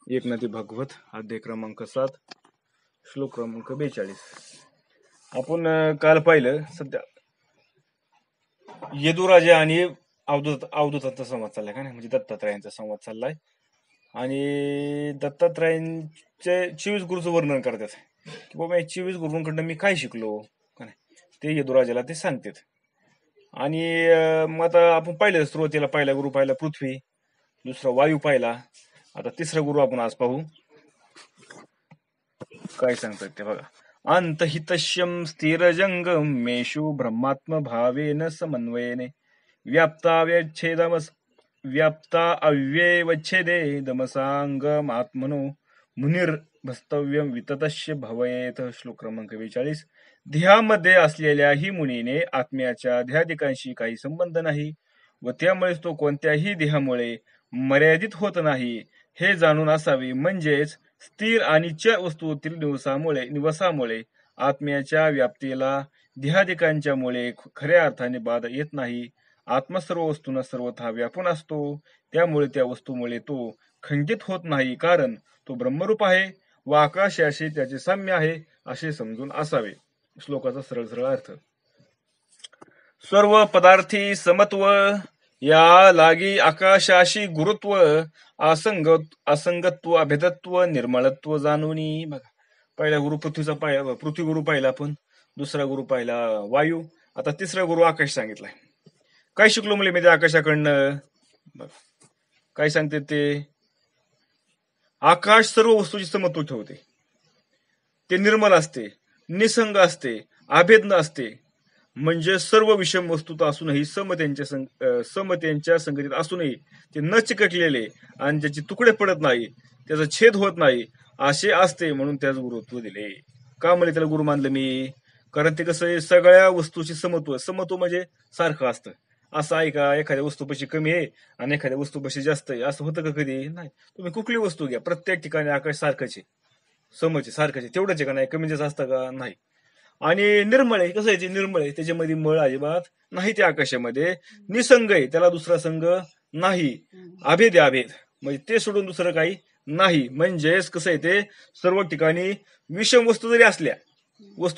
एकनाथी भागवत अध्याय क्रमांक 7 श्लोक क्रमांक 42. आपण काल पाहिलं सध्या यदुराजे आणि अवधूतांचा संवाद चाललाय का नाही, म्हणजे दत्तात्रयांचा संवाद चाललाय आणि दत्तात्रयांचे 24 गुरुचं वर्णन करतात की बाबा या 24 गुरुंकडनं मी काय शिकलो का नाही, ते यदुराजाला ते सांगतात. आणि मग आता आपण पाहिलं सुरुवातीला पहिला गुरु पाहिला पृथ्वी, दुसरा वायू पाहिला, आता तिसरा गुरु आपण आज पाहू. काय सांगतात ते बघा. अंतहितश्यम स्थिरजंगम मेषु ब्रह्मात्म भावेन समन्वयने व्याप्ता अव्यवच्छेदे दमसांगमात्मनो मुनिर्भस्तव्यम विततश्य भवयेत. श्लोक क्रमांक 42. ध्येयामध्ये असलेल्याही मुनीने आत्म्याच्या ध्येयाधिकांशी काही संबंध नाही व त्यामुळेच तो कोणत्याही देहामुळे मर्यादित होत नाही हे जाणून असावे. म्हणजेच स्थिर आणि चर वस्तूतील निवासामुळे आत्म्याच्या व्याप्तीला ध्येयाधिकांच्या मुळे खऱ्या अर्थाने बाधा येत नाही. आत्मा सर्व वस्तूंना सर्वथा व्यापून असतो, त्यामुळे त्या वस्तूमुळे तो खंडित होत नाही, कारण तो ब्रह्मरूप आहे व आकाशाशी त्याचे साम्य आहे असे समजून असावे. श्लोकाचा सरळ सरळ अर्थ. सर्व पदार्थी समत्व या लागी आकाशाशी गुरुत्व असंगत्व अभेदत्व निर्मळत्व जाणूनी. बघा, पहिला गुरु पृथ्वी गुरु पाहिला आपण, दुसरा गुरु पाहिला वायू, आता तिसरा गुरु आकाश सांगितलाय. काय शिकलो मुले मी त्या आकाशाकडनं? काय सांगते ते? आकाश सर्व वस्तूची समत्व ठेवते, ते निर्मल असते, निसंग असते, अभेद असते. म्हणजे सर्व विषम वस्तूत असूनही समतेंच्या संगतीत असूनही ते न चिकटलेले आणि ज्याचे तुकडे पडत नाही, त्याचा छेद होत नाही असे असते, म्हणून त्याच गुरुत्व दिले. का म्हणजे त्याला गुरु मानलं मी? कारण ते कसं आहे, सगळ्या वस्तूची समत्व म्हणजे सारखं असतं. असं आहे का एखाद्या वस्तूपाशी कमी आहे आणि एखाद्या वस्तूपाशी जास्त आहे, असं होतं का कधी? नाही. तुम्ही कुठली वस्तू घ्या, प्रत्येक ठिकाणी आकाश सारखंच आहे, समच सारखंच आहे. तेवढंच आहे का? नाही. कमी जास्त असतं का? नाही. आणि निर्मळ आहे. कसं आहे ते? निर्मळ आहे, त्याच्यामध्ये मळ अजिबात नाही. त्या आकाशामध्ये निसंग आहे, त्याला दुसरा संघ नाही. अभेद म्हणजे ते सोडून दुसरं काही नाही. म्हणजेच कसं आहे ते, सर्व ठिकाणी विषम वस्तू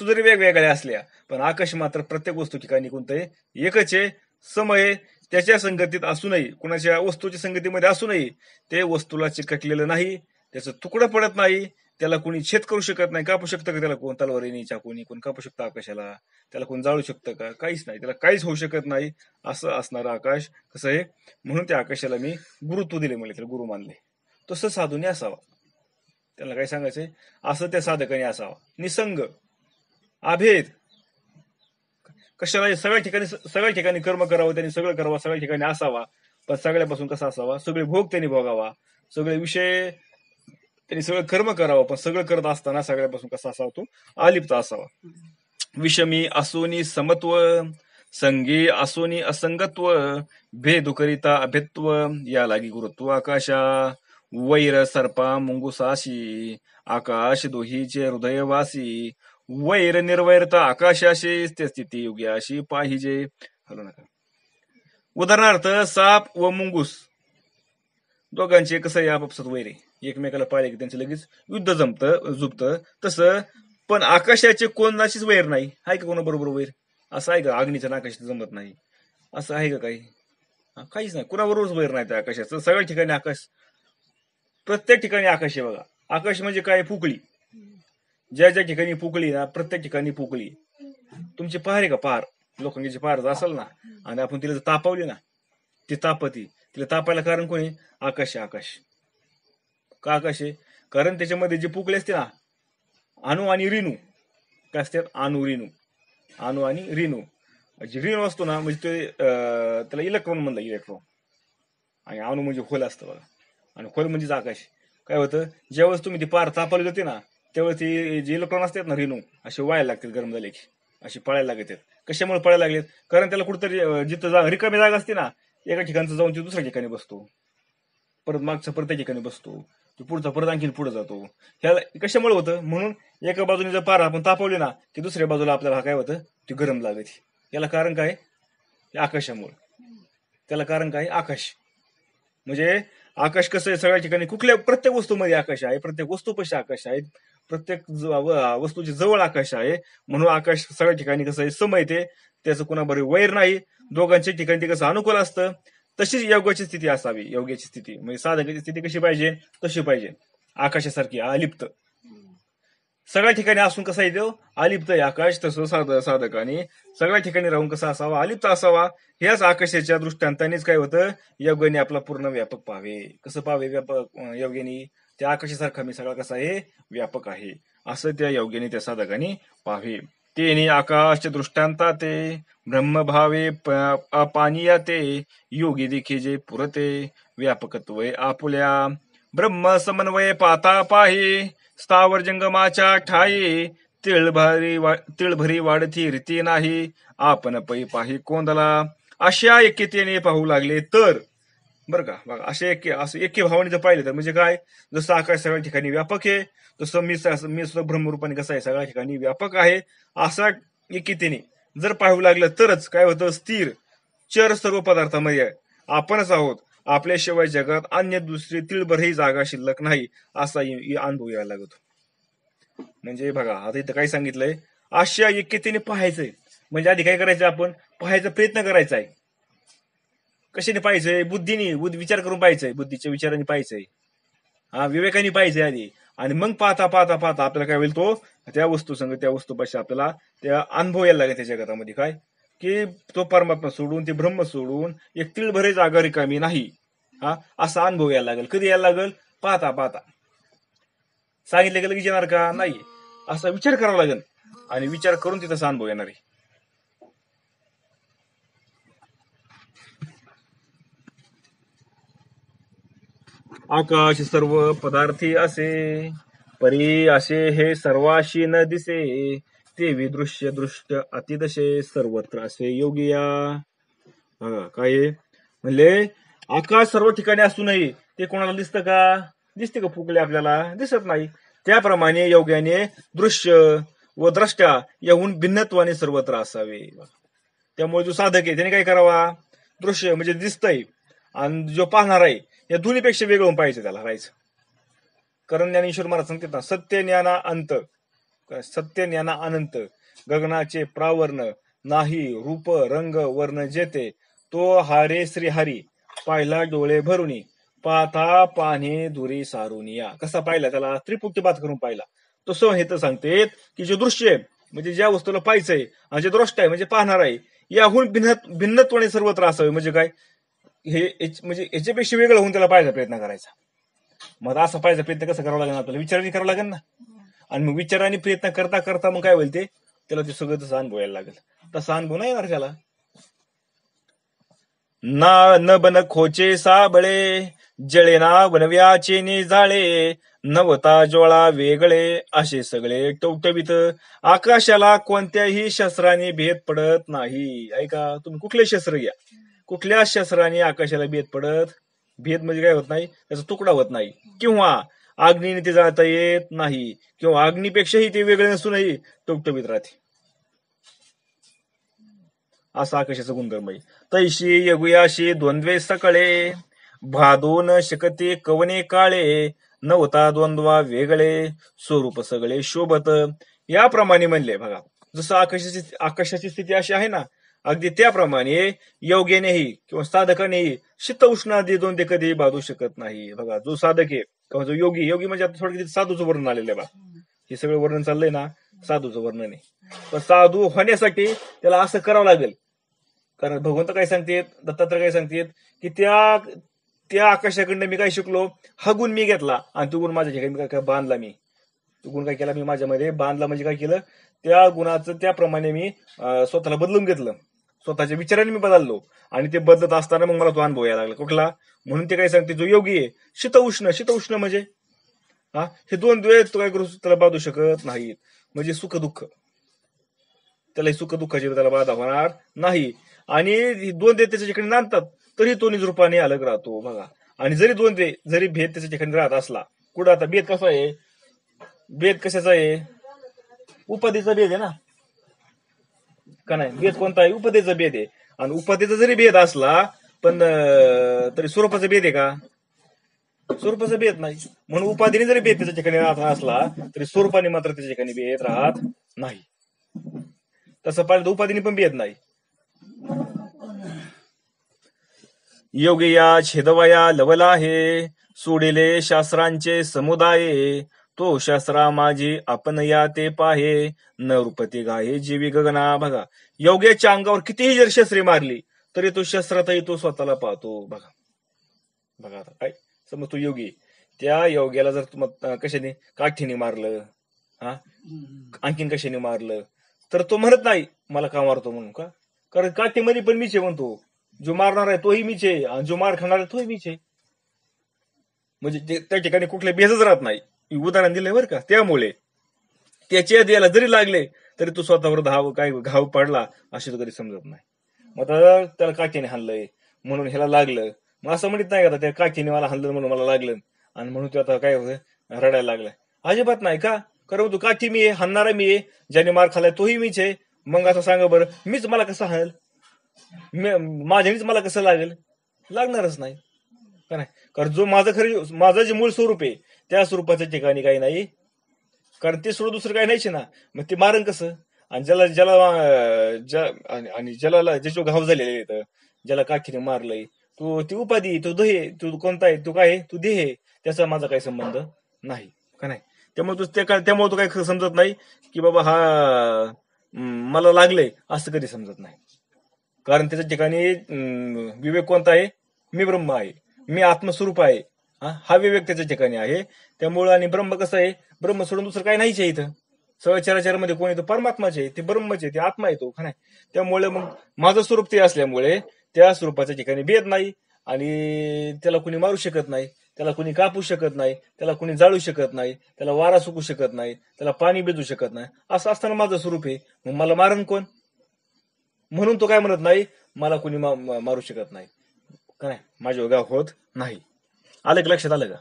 जरी वेगवेगळ्या असल्या, पण आकाश मात्र प्रत्येक वस्तू ठिकाणी कोणतंही एकच आहे, समय. त्याच्या संगतीत असूनही, कुणाच्या वस्तूच्या संगतीमध्ये असूनही ते वस्तूला चिकटलेलं नाही, त्याचं तुकडं पडत नाही, त्याला कोणी छेद करू शकत नाही. कापू शकतं का त्याला? कोण तलवारीने चाकूनी कोण कापू शकतं आकाशाला? त्याला कोण जाळू शकतं का? काहीच नाही, त्याला काहीच होऊ शकत नाही. असं असणारं आकाश कसं आहे, म्हणून त्या आकाशाला मी गुरुत्व दिले, म्हणजे त्याला गुरु मानले. तसं साधूने असावा. त्याला काय सांगायचंय? असं त्या साधकाने असावा, निसंग, अभेद. कशाला? सगळ्या ठिकाणी कर्म करावं, त्यांनी सगळं करावं, सगळ्या ठिकाणी असावा, पण सगळ्यापासून कसा असावा? सगळे भोग त्यांनी भोगावा, सगळे विषय त्यांनी सगळं कर्म करावं, पण सगळं करत असताना सगळ्यापासून कसा असावा? तो अलिप्त असावा. विषमी असोनी समत्व, संगी असोनी असंगत्व, भेद करिता अभेत्व या लागी गुरुत्व आकाशा. वैर सर्पा मुंगुसाशी आकाश दोहीचे हृदयवासी, वैर निर्वैरता आकाशाशी ते स्थिती योग्याशी पाहिजे. हॅलो नका. उदाहरणार्थ साप व मुंगूस दोघांचे कसं आहे, आपापसात वैर आहे, एकमेकाला पाहिले की त्यांचं लगेच युद्ध जुपतं. तसं पण आकाशाचे कोणाशीच वैर नाही. आहे का कोणाबरोबर वैर? असं आहे का? अग्नीच्या आकाशात जमत नाही असं आहे का? काही काहीच नाही, कुणाबरोबरच वैर नाही त्या आकाशाचं. सगळ्या ठिकाणी आकाश, प्रत्येक ठिकाणी आकाश आहे. बघा, आकाश म्हणजे काय? पोकळी. ज्या ज्या ठिकाणी पोकळी ना, प्रत्येक ठिकाणी पोकळी. तुमची पहार आहे का? पहार, लोखंडीची पहार असेल ना, आणि आपण तिला तापवली ना, ती तापती. तिला तापायला कारण कोणी? आकाश आहे. आकाश का आकाश आहे? कारण त्याच्यामध्ये जे पोकळी असते ना, अणु आणि ऋणू काय असतात? अणु आणि ऋणू. ऋणू असतो ना, म्हणजे ते त्याला इलेक्ट्रॉन म्हणलं, इलेक्ट्रॉन. आणि अणु म्हणजे खोल असतं बघा, आणि खोल म्हणजेच आकाश. काय होतं, ज्यावेळेस तुम्ही ती पार तापवली जाते ना, त्यावेळेस ते जे इलेक्ट्रॉन असतात ना, ऋणू, असे व्हायला लागतात गरम झाले की, असे पळायला लागतात. कशामुळे पळायला लागलेत? कारण त्याला कुठेतरी जिथं रिकामी जागा असते ना, एका ठिकाणचं जाऊन ते दुसऱ्या ठिकाणी बसतो, परत मागचा परत त्या ठिकाणी बसतो, तो पुढचा परत आणखीन पुढे जातो. ह्याला कशामुळे होतं? म्हणून एका बाजूने जर पारा आपण तापवली ना, की दुसऱ्या बाजूला आपल्याला काय होतं? ती गरम लागते. याला कारण काय? आकाशामुळे. त्याला कारण काय? आकाश. म्हणजे आकाश कसं आहे, सगळ्या ठिकाणी प्रत्येक वस्तूमध्ये आकाश आहे, प्रत्येक वस्तूपाशी आकाश आहे, प्रत्येक वस्तूच्या जवळ आकाश आहे. म्हणून आकाश सगळ्या ठिकाणी कसं आहे, सम येते, त्याचं कुणाबरोबर वैर नाही, दोघांच्या ठिकाणी ते कसं अनुकूल असतं. तशीच योगाची स्थिती असावी. योग्याची स्थिती म्हणजे साधकाची स्थिती कशी पाहिजे, तशी पाहिजे, आकाशासारखी अलिप्त. सगळ्या ठिकाणी असून कसा येतो, अलिप्त आहे आकाश. तसं साधकाने सगळ्या ठिकाणी राहून कसा असावा, अलिप्त असावा. ह्याच आकाशाच्या दृष्टांतानेच काय होतं, योग्याने आपला पूर्ण व्यापक पाहावे. कसं पाहावे व्यापक योग्याने, त्या आकाशासारखा मी सगळा कसा आहे, व्यापक आहे, असं त्या योग्याने त्या साधकाने पाहावे. तेने आकाश दृष्टांता ते ब्रह्मभावे अपानिया ते योगी देखी जे पुरते व्यापकत्व आपुल्या ब्रह्म समन्वय पाता पाहे स्थावर जंगमाच्या ठाई तिळभरी वाढती रीती नाही आपण पै पाही कोंदला अशा एकेतेने पाहू लागले तर. बरं का, बघा असे असं एके भावाने जर पाहिलं तर म्हणजे काय, जसं आकाश सगळ्या ठिकाणी व्यापक आहे, तसं मी सुद्धा ब्रह्मरूपाने कसं आहे, सगळ्या ठिकाणी व्यापक आहे. असा एकेतेने जर पाहू लागलं तरच काय होतं, स्थिर चर सर्व पदार्थामध्ये आपणच आहोत. आपल्याशिवाय जगात अन्य दुसरी तिळभरही जागा शिल्लक नाही, असा अनुभव यायला लागतो. म्हणजे बघा आता इथं काय सांगितलंय, अशा एकेतेने पाहायचंय. म्हणजे आधी काय करायचं, आपण पाहायचा प्रयत्न करायचा आहे. कशाने पाहायचंय, बुद्धीने, विचार करून पाहायचंय, बुद्धीच्या विचाराने पाहायचंय, विवेकाने पाहायचंय आधी. आणि मग पाहता पाहता पाहता आपल्याला काय होईल, तो त्या वस्तू संग त्या वस्तूपाशी आपल्याला त्या अनुभव यायला लागेल. त्या जगामध्ये काय की तो परमात्मा सोडून, ते ब्रह्म सोडून एक तिळभरे जागा रिकामी नाही, असा अनुभव यायला लागेल. कधी यायला लागेल, पाहता पाहता. सांगितलं गेलं की येणार का, नाही, असा विचार करावा लागेल. आणि विचार करून तिथं अनुभव येणार आहे. आकाश सर्व पदार्थी असे परी असे हे सर्वाशी न दिसे ते विदृश्य दृष्ट अतिदशे सर्वत्र असे योगिया. बघा काय म्हणले, आकाश सर्व ठिकाणी असूनही ते कोणाला दिसतं का, दिसते का फुकले, आपल्याला दिसत नाही. त्याप्रमाणे योग्याने दृश्य व द्रष्टा याहून भिन्नत्वाने सर्वत्र असावे. त्यामुळे जो साधक आहे त्याने काय करावा, दृश्य म्हणजे दिसतंय, आणि जो पाहणार आहे या दोन्हीपेक्षा वेगळं पाहिजे त्याला राहायचं. कारण ज्ञानेश्वर महाराज सांगतात ना, सत्य ज्ञाना अंत, सत्य ज्ञाना अनंत गगनाचे प्रावर्ण नाही रूप रंग वर्ण जेते तो हारे श्रीहरी पाहिला डोळे भरुनी पाहता पाने दुरी सारुनिया. कसा पाहिला, त्याला त्रिपुटी बात करून पाहिला. तसं हे तर सांगतेत की जे दृश्य आहे म्हणजे ज्या वस्तूला पाहायचंय, आणि जे दृष्ट आहे म्हणजे पाहणार आहे, याहून भिन्नत्वाने सर्वत्र असावे. म्हणजे काय, हे म्हणजे याच्यापेक्षा वेगळं होऊन त्याला पाहायचा प्रयत्न करायचा. मग असं पाहायचा प्रयत्न कसं करावा लागेल, आपल्याला विचाराने करावं लागेल ना. आणि मग विचाराने प्रयत्न करता करता मग काय होईल, ते त्याला ते सगळं तसं अनुभव यायला लागेल. तसा अनुभव नाही येणार त्याला. ना न बन खोचे साबळे जळेना बनव्याचे निजाळे नवता ज्वाळा वेगळे असे सगळे टवटवीत आकाशाला कोणत्याही शस्त्राने भेद पडत नाही. ऐका, तुम्ही कुठले शस्त्र घ्या, कुठल्या शस्त्राने आकाशाला भेद पडत, भेद म्हणजे काय होत नाही, त्याचा तुकडा होत नाही, किंवा अग्नीने ते जाळता येत नाही, किंवा अग्नीपेक्षाही ते वेगळे नसूनही टवटवीत राहते. असा आकाशाचा गुणधर्म आहे. तैशी यगुयाशी द्वंद्वे सकळे भादून शकते कवने काळे नवता द्वंद्वा वेगळे स्वरूप सगळे शोभत. याप्रमाणे म्हणले बघा, जसं आकाशाची स्थिती अशी आहे ना, अगदी त्याप्रमाणे योग्यानेही किंवा साधकानेही शीत उष्णादी दोन ते कधी बाधू शकत नाही. बघा, जो साधक आहे किंवा जो योगी म्हणजे आता थोडं साधूचं वर्णन आलेलं आहे. बघा, हे सगळं वर्णन चाललंय ना, साधूचं वर्णन आहे. पण साधू होण्यासाठी त्याला असं करावं लागेल. कारण भगवंत काय सांगतेत, दत्तात्रय काय सांगतेत की त्या आकाशाकडनं मी काय शिकलो, हा गुण मी घेतला आणि तो गुण माझ्या ठिकाणी मी काय बांधला. मी तो गुण काय केला, मी माझ्यामध्ये बांधला. म्हणजे काय केलं, त्या गुणाचं त्याप्रमाणे मी स्वतःला बदलून घेतलं, स्वतःच्या विचाराने मी बदललो. आणि ते बदलत असताना मग मला तो अनुभव यायला लागला. कुठला, म्हणून ते काय सांगते, जो योगी आहे शीत उष्ण म्हणजे हे दोन द्वैत तो काय करू त्याला बाधू शकत नाहीत. म्हणजे सुख दुःख, त्याला सुख दुःखाची त्याला बाधा होणार नाही. आणि दोन देत त्याच्या ठिकाणी नांदतात तरी तो निज रूपाने अलग राहतो. बघा, आणि जरी भेद त्याच्या ठिकाणी राहत असला, कुठं आता भेद कसा आहे, भेद कशाचा आहे, उपाधीचा भेद आहे ना, का नाही, भेद कोणता आहे, उपाधीचा भेद आहे. आणि उपाधीचा जरी भेद असला पण तरी स्वरूपाचा भेद आहे का, स्वरूपाचा भेद नाही. म्हणून उपाधीने जरी भेद त्याच्या ठिकाणी राहत असला तरी स्वरूपाने मात्र त्याच्या ठिकाणी भेद राहत नाही. तसं पाहिलं उपाधीने पण भेद नाही. योगिया छेदवया लवला हे सोडिले शास्त्रांचे समुदाये, तो शास्त्रा माझी आपण या ते पाहे, न रूपती गाये जीवी गगना. बघा, योग्याच्या अंगावर कितीही जर शस्त्रे मारली तरी तो शस्त्रातही तो स्वतःला पाहतो. बघा बघा आता काय समज तो योगी, त्या योग्याला जर कशाने काठीने मारलं, हा आणखीन कशाने मारलं, तर तो म्हणत नाही मला का मारतो म्हणून. का? कारण काठीमध्ये पण मीच आहे म्हणतो. जो मारणार आहे तोही मीच आहे आणि जो मार खाणार आहे तोही मीच आहे. म्हणजे त्या ठिकाणी कुठले भेदच राहत नाही. उदाहरण दिलंय बरं का. त्यामुळे त्याच्या द्यायला जरी लागले तरी तो स्वतःवर काय घाव पडला अशी तो कधी समजत नाही. मग आता त्याला काठीने हाणलंय म्हणून ह्याला लागलं, मग असं म्हणत नाही का त्या काठीने मला हाणलं म्हणून मला लागलं आणि म्हणून ते आता काय होतं रडायला लागलाय. अजिबात नाही. का? कारण तू काठी मी आहे, हाणणारा मी आहे, ज्याने मार खाल्लाय तोही मीच आहे. मग असं सांगा बरं, मीच मला कसं हाणल, माझ्यानेच मला कसं लागेल? लागणारच नाही का नाही. कारण जो माझं जे मूळ स्वरूप आहे त्या स्वरूपाच्या ठिकाणी काही नाही. कारण ते सोडून दुसरं काही नाहीच ना. मग ते मारण कसं? आणि ज्याला ज्याच्या घाव झालेले आहेत, ज्याला काठीने मारलंय, तू ती उपाधी, तू देह, तू कोणता आहे, तू काय आहे, तू देह आहे, त्याचा माझा काही संबंध नाही का नाही. त्यामुळे तो काही समजत नाही की बाबा हा मला लागलंय असं कधी समजत नाही. कारण त्याच्या ठिकाणी विवेक कोणता आहे? मी ब्रह्म आहे, मी आत्मस्वरूप आहे, हा विवेक त्याच्या ठिकाणी आहे. त्यामुळे आणि ब्रह्म कसं आहे, ब्रह्म सोडून दुसरं काही नाहीच आहे इथं. सगळ्या चराचरामध्ये कोण येतो? परमात्माचे आहे, ते ब्रह्मच आहे, ते आत्मा येतो का नाही. त्यामुळे मग माझं स्वरूप ते असल्यामुळे त्या स्वरूपाच्या ठिकाणी भेद नाही आणि त्याला कुणी मारू शकत नाही, त्याला कुणी कापू शकत नाही, त्याला कुणी जाळू शकत नाही, त्याला वारा सुकू शकत नाही, त्याला पाणी बेजू शकत नाही. असं असताना माझं स्वरूप आहे, मग मला मारण कोण? म्हणून तो काय म्हणत नाही मला कुणी मारू शकत नाही का नाही, माझे गाव होत नाही. आलं का? लक्षात आलं का?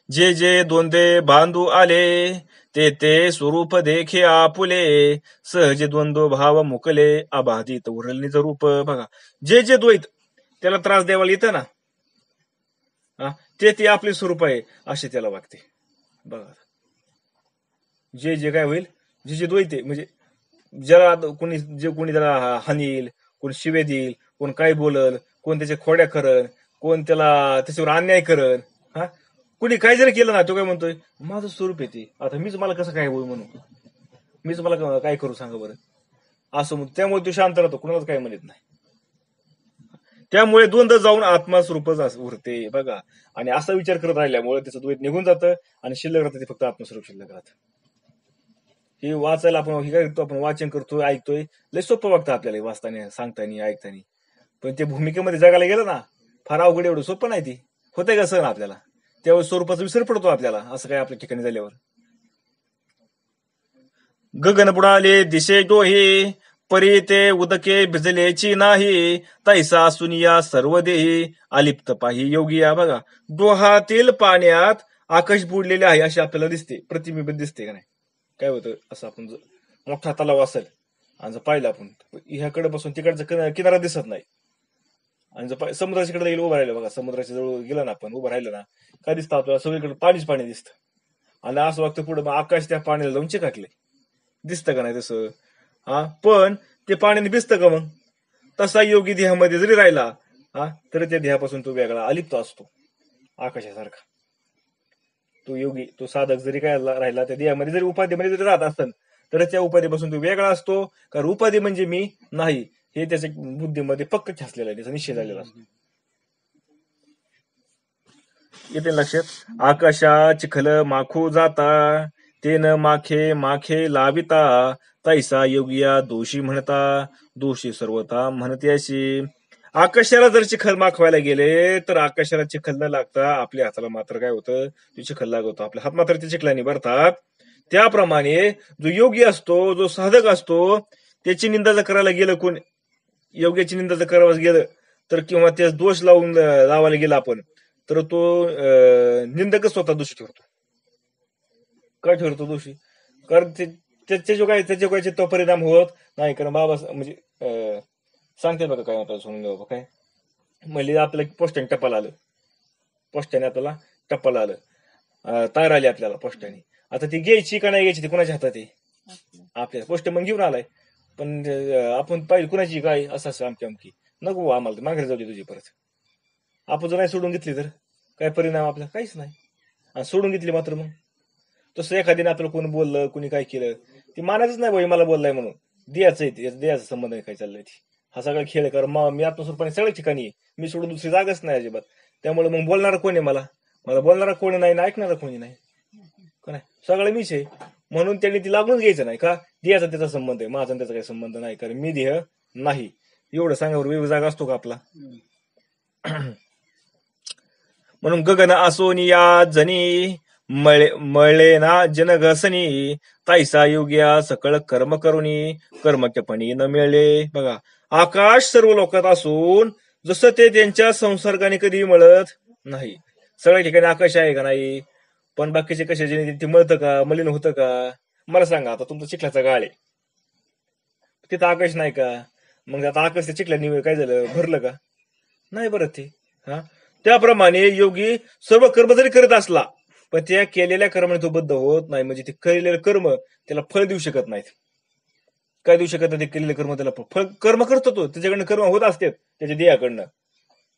जे जे द्वंद्वे बांधू आले ते ते स्वरूप देखे आपुले, सहजे द्वंद्व भाव मुकले अबाधित उरलनीच रूप. बघा, जे जे द्वैत त्याला त्रास द्यायला येतं ना, ते आपले स्वरूप आहे असे त्याला वागते. बघा, जे जे काय होईल, जे जे द्वैत म्हणजे ज्याला कोणी त्याला हानील, कोण शिवे देईल, कोण काय बोलल, कोण त्याच्या खोड्या करल, कोण त्याच्यावर अन्याय करल, कुणी काय जरी केलं ना, तो काय म्हणतोय माझं स्वरूप येते, आता मीच मला कसं काय होईल म्हणून, मीच मला काय करू सांगा बरं, असं म्हणतो. त्यामुळे तो शांत राहतो, कुणालाच काय म्हणत नाही. त्यामुळे द्वंद्व जाऊन आत्मस्वरूपच उरते. बघा, आणि असा विचार करत राहिल्यामुळे त्याचं द्वैत निघून जातं आणि शिल्लक राहतं ते फक्त आत्मस्वरूप शिल्लक राहतं. हे वाचायला आपण करतो, आपण वाचन करतोय, ऐकतोय, लय सोपं वाटतं आपल्याला वाचताना, सांगताना, ऐकताना. पण ते भूमिकेमध्ये जगायला गेलं ना, फार अवघड, एवढं सोपं नाही. ती होतंय का सण आपल्याला, त्यावेळेस स्वरूपाचा विसर पडतो आपल्याला, असं काय आपल्या ठिकाणी झाल्यावर. गगन बुडाले दिशे डोहे, परी ते उदके भिजलेची नाही, तैसा सुनिया सर्व देही अलिप्त पाही योगिया. बघा, डोहातील पाण्यात आकाश बुडलेले आहे अशी आपल्याला दिसते, प्रतिबिंब दिसते का नाही. काय होतं, असं आपण मोठा तलाव असेल आणि जर पाहिलं आपण, ह्याकडे पासून तिकडचा किनारा दिसत नाही, आणि जर समुद्राच्या कडे उभं राहिलं, बघा समुद्राच्या जवळ गेलं ना आपण, उभं राहिलं ना, काय दिसतं आपल्याला? सगळीकडे पाणीच पाणी दिसतं. आणि असं वाटतं पुढे आकाश त्या पाण्याला जाऊन चिकाटले, दिसतं का नाही तसं? पण ते पाण्याने भिजतं का मग? तसा योगी देहामध्ये जरी राहिला तरी त्या देहापासून तो वेगळा अलिप्त असतो, आकाशासारखा. तो योगी, तो साधक जरी काय राहिला, त्या देहामध्ये जरी उपाधीमध्ये जरी राहत असतं तर त्या उपाधीपासून तो वेगळा असतो. कारण उपाधी म्हणजे मी नाही हे त्याच्या बुद्धीमध्ये पक्क ठसलेला आहे, त्याचा निश्चय झालेला असतो. येते लक्षात. आकाशा चिखल माखू जाता, तेन माखे माखे लाविता, तैसा योगिया दोषी म्हणता, दोषी सर्वता म्हणत्याशी. आकाशाला जर चिखल माखवायला गेले तर आकाशाला चिखल न लागता आपल्या हाताला मात्र काय होतं, तो चिखल लागतो. आपले हात मात्र ते चिखलाने भरतात. त्याप्रमाणे जो योगी असतो, जो साधक असतो, त्याची निंदा जर करायला गेलं, कोण योग्याची निंदा जर करायला गेलं तर, किंवा त्याच दोष लावायला गेला आपण, तर तो निंदकच स्वतः दोषी ठरतो. काय ठरतो दोषी? कारण त्याच्या काय तो परिणाम होत नाही. कारण बाबा म्हणजे सांगते बघा काय आपल्याला, सोनून बाबा काय म्हणले, आपल्याला पोस्टाने टपाल आलं पोस्टाने आपल्याला टप्पाला आलं, तार आली आपल्याला पोस्टाने. आता ती घ्यायची का नाही घ्यायची ती कुणाच्या हातात आहे? आपल्याला. पोस्ट मग घेऊन आलाय, पण आपण पाहिजे कुणाची काय असं आमची आमकी नको आम्हाला माघारी जाऊ दे तुझी परत. आपण जर नाही सोडून घेतली तर काय परिणाम आपला? काहीच नाही. आणि सोडून घेतली मात्र मग तसं एखाद्याने आपल्याला कोणी बोललं, कोणी काय केलं, ती मानायचंच नाही बाई मला बोललाय म्हणून. द्यायचं आहे, द्यायचा संबंध आहे काय चाललंय ती. हा सगळा खेळ कर. मी आत्मस्वरूपाने सगळ्या ठिकाणी आहे, मी सोडून दुसरी जागाच नाही अजिबात. त्यामुळे मग बोलणारा कोण आहे? मला बोलणारा कोणी नाही ना ऐकणारा कोणी नाही का नाही, सगळं मीच आहे. म्हणून त्यांनी ती लागूनच घ्यायचं नाही का द्यायचा त्याचा संबंध आहे, माझा त्याचा काही संबंध नाही, कारण मी देह नाही. एवढं सांगावर वेगळा जागा असतो का आपला? म्हणून गगन असोनिया जनी मळे ना जनघसनी ताईसा योग्या सकळ कर्म करुनी कर्मचपणी न मिळले. बघा, आकाश सर्व लोकात असून जसं ते त्यांच्या संसर्गाने कधी मळत नाही. सगळ्या ठिकाणी आकाश आहे का नाही, पण बाकीचे कशाचे ते मळतं का, मलिन होतं का? मला सांगा, आता तुमचा चिखलाचा गाळ आहे, तिथं आकाश नाही का? मग आता आकाश त्या चिखल्याने काय झालं, भरलं का? नाही भरत ते. हा, त्याप्रमाणे योगी सर्व कर्म जरी करत असला, पण त्या केलेल्या कर्माने तो बद्ध होत नाही. म्हणजे ते केलेलं कर्म त्याला फळ देऊ शकत नाहीत. काय देऊ शकत नाही ते केलेलं कर्म? त्याला फळ कर्म करतो तो, त्याच्याकडनं कर्म होत असतात त्याच्या देहाकडनं,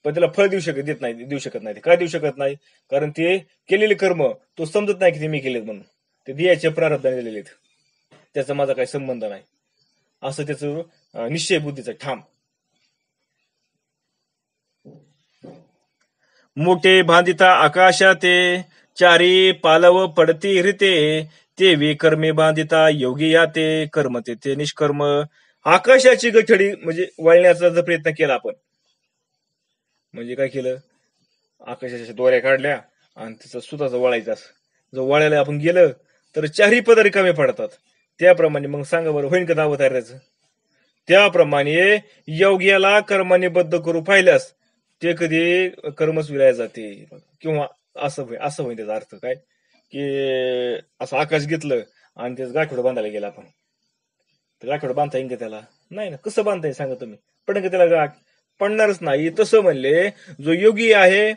पण त्याला फळ देऊ शकत नाही. काय देऊ शकत नाही? कारण ते केलेले कर्म तो समजत नाही की ते मी केलेत म्हणून. ते देहाच्या प्रारब्धाने दिलेले आहेत, त्याचा माझा काही संबंध नाही, असं त्याचं निश्चय बुद्धीचा ठाम. मोठे बांधिता आकाशाते चारी पालव पडती हृते ते विकर्मे बांधिता योगी याते कर्म ते निष्कर्म. आकाशाची गठडी म्हणजे वळण्याचा जर प्रयत्न केला आपण, म्हणजे काय केलं, आकाशाच्या दोऱ्या काढल्या आणि त्याचा सुताचा वळायचा. जर वळायला आपण गेलं तर चारही पद रिकामे पडतात. त्याप्रमाणे मग सांगा बरं होईन का दावत आहे त्याचं? त्याप्रमाणे योग्याला कर्माने बद्ध करू पाहिल्यास ते कधी कर्मच विलाय जाते. किंवा असं होईल त्याचा अर्थ काय, की असं आकाश घेतलं आणि त्याचं गाठोडं बांधायला गेला आपण, तर गाठोडं बांधता येईल का त्याला? नाही ना. कसं बांधता येईल सांगा तुम्ही? पण का त्याला गाठ? पडणारच नाही. तसं म्हणले जो योगी आहे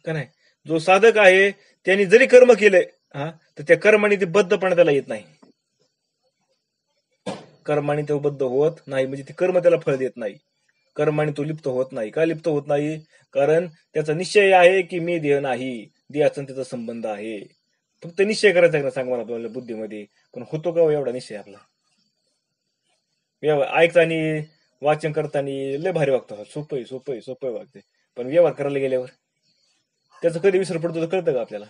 का नाही, जो साधक आहे, त्यांनी जरी कर्म केले तर त्या कर्माने ते बद्धपणा त्याला येत नाही. कर्माने तो बद्ध होत नाही, म्हणजे ते कर्म त्याला फळ देत नाही. कर्माने तो लिप्त होत नाही. का लिप्त होत नाही? कारण त्याचा निश्चय आहे की मी देह नाही, देहाचा त्याचा संबंध आहे. फक्त निश्चय करायचा ना, सांग मला बुद्धीमध्ये. पण होतो का एवढा निश्चय आपला? ऐकतानी वाचन करताना लय भारी वागतं, सोपं वागते, पण व्यवहार करायला गेल्यावर त्याचं कधी विसर पडतो तर कळतं का आपल्याला?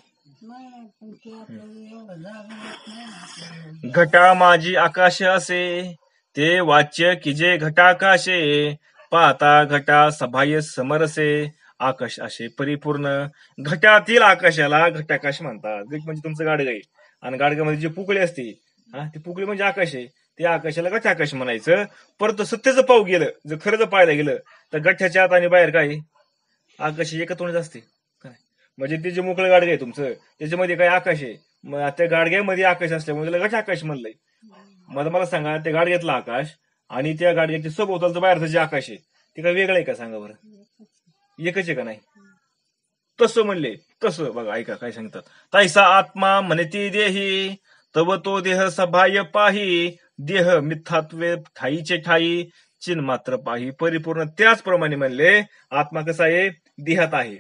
घटा माझी आकाश असे ते वाच्य की जे घटाकाशे पाहता घटा सभाय समरसे आकाश असे परिपूर्ण. घटातील आकाशाला घटाकाश म्हणतात. घट म्हणजे तुमचं गाडगं आहे, आणि गाडग्यामध्ये जी पुकळी असते ती पुकळी म्हणजे आकाश आहे. त्या आकाशाला घटाकाश म्हणायचं. परंतु सत्याचं पाव गेलं, जर खरं जर पाहायला गेलं तर गठ्ठ्याच्या आत आणि बाहेर काय आकाश एकत्वच असते. काय म्हणजे ते जे मोकळं गाडगं आहे तुमचं, त्याच्यामध्ये काय आकाश आहे. मग त्या गाडग्यामध्ये आकाश असल्यामुळे त्याला घटाकाश म्हणलंय. मला सांगा, त्या गाडग्यातला आकाश आणि त्या गाडग्याच्या सभोवतालचं बाहेरचं जे आकाश आहे ते काय वेगळं आहे का? सांगा बरं. एकच आहे का नाही? तसं म्हणले. तसं बघा, ऐका काय सांगतात. ताईसा आत्मा म्हणती देही तव तो देह सभाय पाही देह मिथ्यात्वे ठाईचे ठाई चिन्ह मात्र पाही परिपूर्ण. त्याचप्रमाणे म्हणले आत्मा कसा आहे? देहात आहे.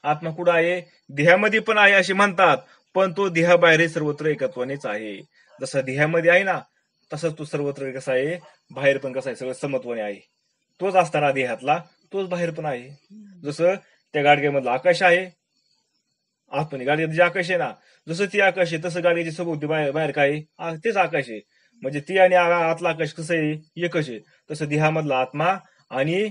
आत्मा कुठं आहे? देहामध्ये पण आहे असे म्हणतात, पण तो देहाबाहेर सर्वत्र एकत्वानेच आहे. जसं देहामध्ये आहे ना, तसंच तो सर्वत्र कसा आहे, बाहेर पण कसा आहे, सगळं समत्वाने आहे. तोच असताना देहातला तोच बाहेर पण आहे. जसं त्या गाडग्यामधला आकाश आहे, आतमध्ये गाडग्यात जे आकाश आहे ना, जसं ती आकाश आहे तसं गाडग्याची सभोवती बाहेर काय तेच आकाश आहे. म्हणजे ती आणि आतला आकाश कसं आहे? एकच आहे. तसं देहामधला आत्मा आणि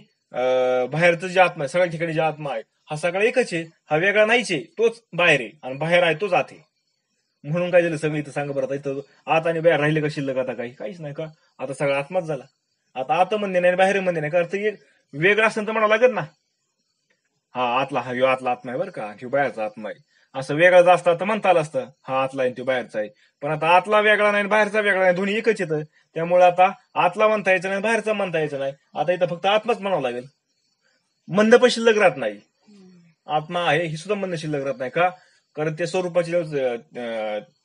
बाहेरचं जे आत्मा आहे, सगळ्या ठिकाणी जे आत्मा आहे, हा सगळा एकच आहे. हा वेगळा नाहीच आहे. तोच बाहेर आहे आणि बाहेर आहे तोच आत आहे. म्हणून काय झालं सगळं इथं सांगा बरं. इथं आत आणि बाहेर राहिले का शिल्लक? आता काहीच नाही का? आता सगळा आत्माच झाला. आता आत म्हणणे नाही, बाहेर म्हणणे नाही. कारण ते वेगळं असं तर म्हणावं लागत ना. आतला आत्मा आहे बरं का, ह्यो बाहेरचा आत्मा आहे, असं वेगळाच असतं तर म्हणता आलं असतं हा आतला आहे तो बाहेरचा आहे. पण आता आतला वेगळा नाही, बाहेरचा वेगळा नाही, दोन्ही एकच येतं. त्यामुळे आता आतला म्हणता यायचं नाही, बाहेरचा म्हणता यायचं नाही. आता इथं फक्त आत्माच म्हणावं लागेल. मंद पण शिल्लक राहत नाही. आत्मा आहे ही सुद्धा म्हणणं शिल्लक राहत नाही. का? कारण त्या स्वरूपाची